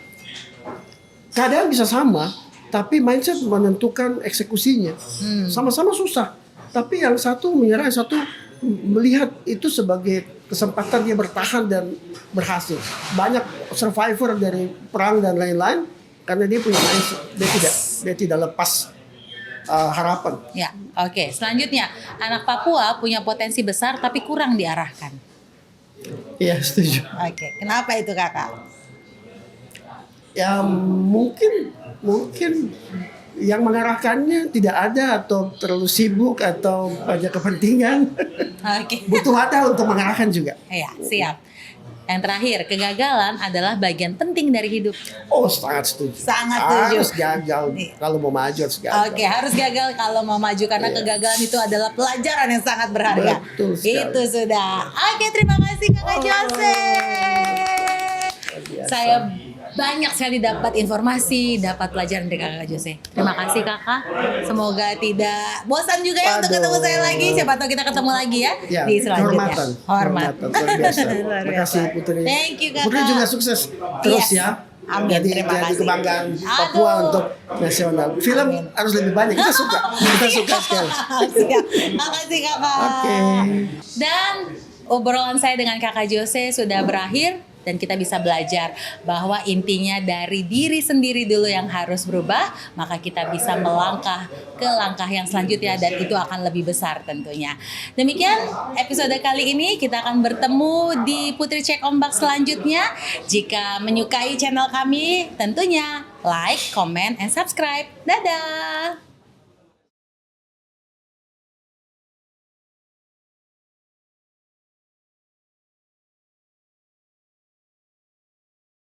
Speaker 1: Keadaan bisa sama, tapi mindset menentukan eksekusinya. Sama-sama susah. Tapi yang satu menyerah, yang satu melihat itu sebagai kesempatan dia bertahan dan berhasil. Banyak survivor dari perang dan lain-lain karena dia punya mindset. Dia tidak lepas harapan.
Speaker 2: Ya, oke. Selanjutnya, anak Papua punya potensi besar tapi kurang diarahkan.
Speaker 1: Iya, setuju.
Speaker 2: Oke, kenapa itu kakak?
Speaker 1: Ya mungkin yang mengarahkannya tidak ada atau terlalu sibuk atau banyak kepentingan.
Speaker 2: Oke.
Speaker 1: Butuh ada untuk mengarahkan juga.
Speaker 2: Ya, siap. Yang terakhir, kegagalan adalah bagian penting dari hidup.
Speaker 1: Oh, sangat setuju.
Speaker 2: Sangat setuju.
Speaker 1: Harus gagal kalau mau maju harus gagal.
Speaker 2: Oke, harus gagal kalau mau maju karena kegagalan itu adalah pelajaran yang sangat berharga.
Speaker 1: Betul sekali.
Speaker 2: Itu sudah. Oke, terima kasih Kakak Jose.
Speaker 1: Biasa.
Speaker 2: Saya banyak sekali dapat informasi, dapat pelajaran dari Kakak Jose. Terima kasih Kakak. Semoga tidak bosan juga ya untuk
Speaker 1: Aduh.
Speaker 2: ketemu saya lagi. Siapa tahu kita ketemu lagi ya,
Speaker 1: Ya,
Speaker 2: di selanjutnya.
Speaker 1: kehormatan, luar biasa.
Speaker 2: Luar
Speaker 1: Terima kasih
Speaker 2: biasa.
Speaker 1: Putri.
Speaker 2: Thank you Kakak.
Speaker 1: Putri juga sukses terus
Speaker 2: Yes.
Speaker 1: ya.
Speaker 2: Amin,
Speaker 1: Jadi
Speaker 2: terima kasih.
Speaker 1: kebanggaan Papua
Speaker 2: Aduh.
Speaker 1: untuk nasional. Film harus lebih banyak. Kita suka sekali.
Speaker 2: Siap. Makasih Kakak.
Speaker 1: Oke.
Speaker 2: Dan obrolan saya dengan Kakak Jose sudah berakhir dan kita bisa belajar bahwa intinya dari diri sendiri dulu yang harus berubah, maka kita bisa melangkah ke langkah yang selanjutnya dan itu akan lebih besar tentunya. Demikian episode kali ini, kita akan bertemu di Putri Cek Ombak selanjutnya. Jika menyukai channel kami, tentunya like, comment, and subscribe. Dadah!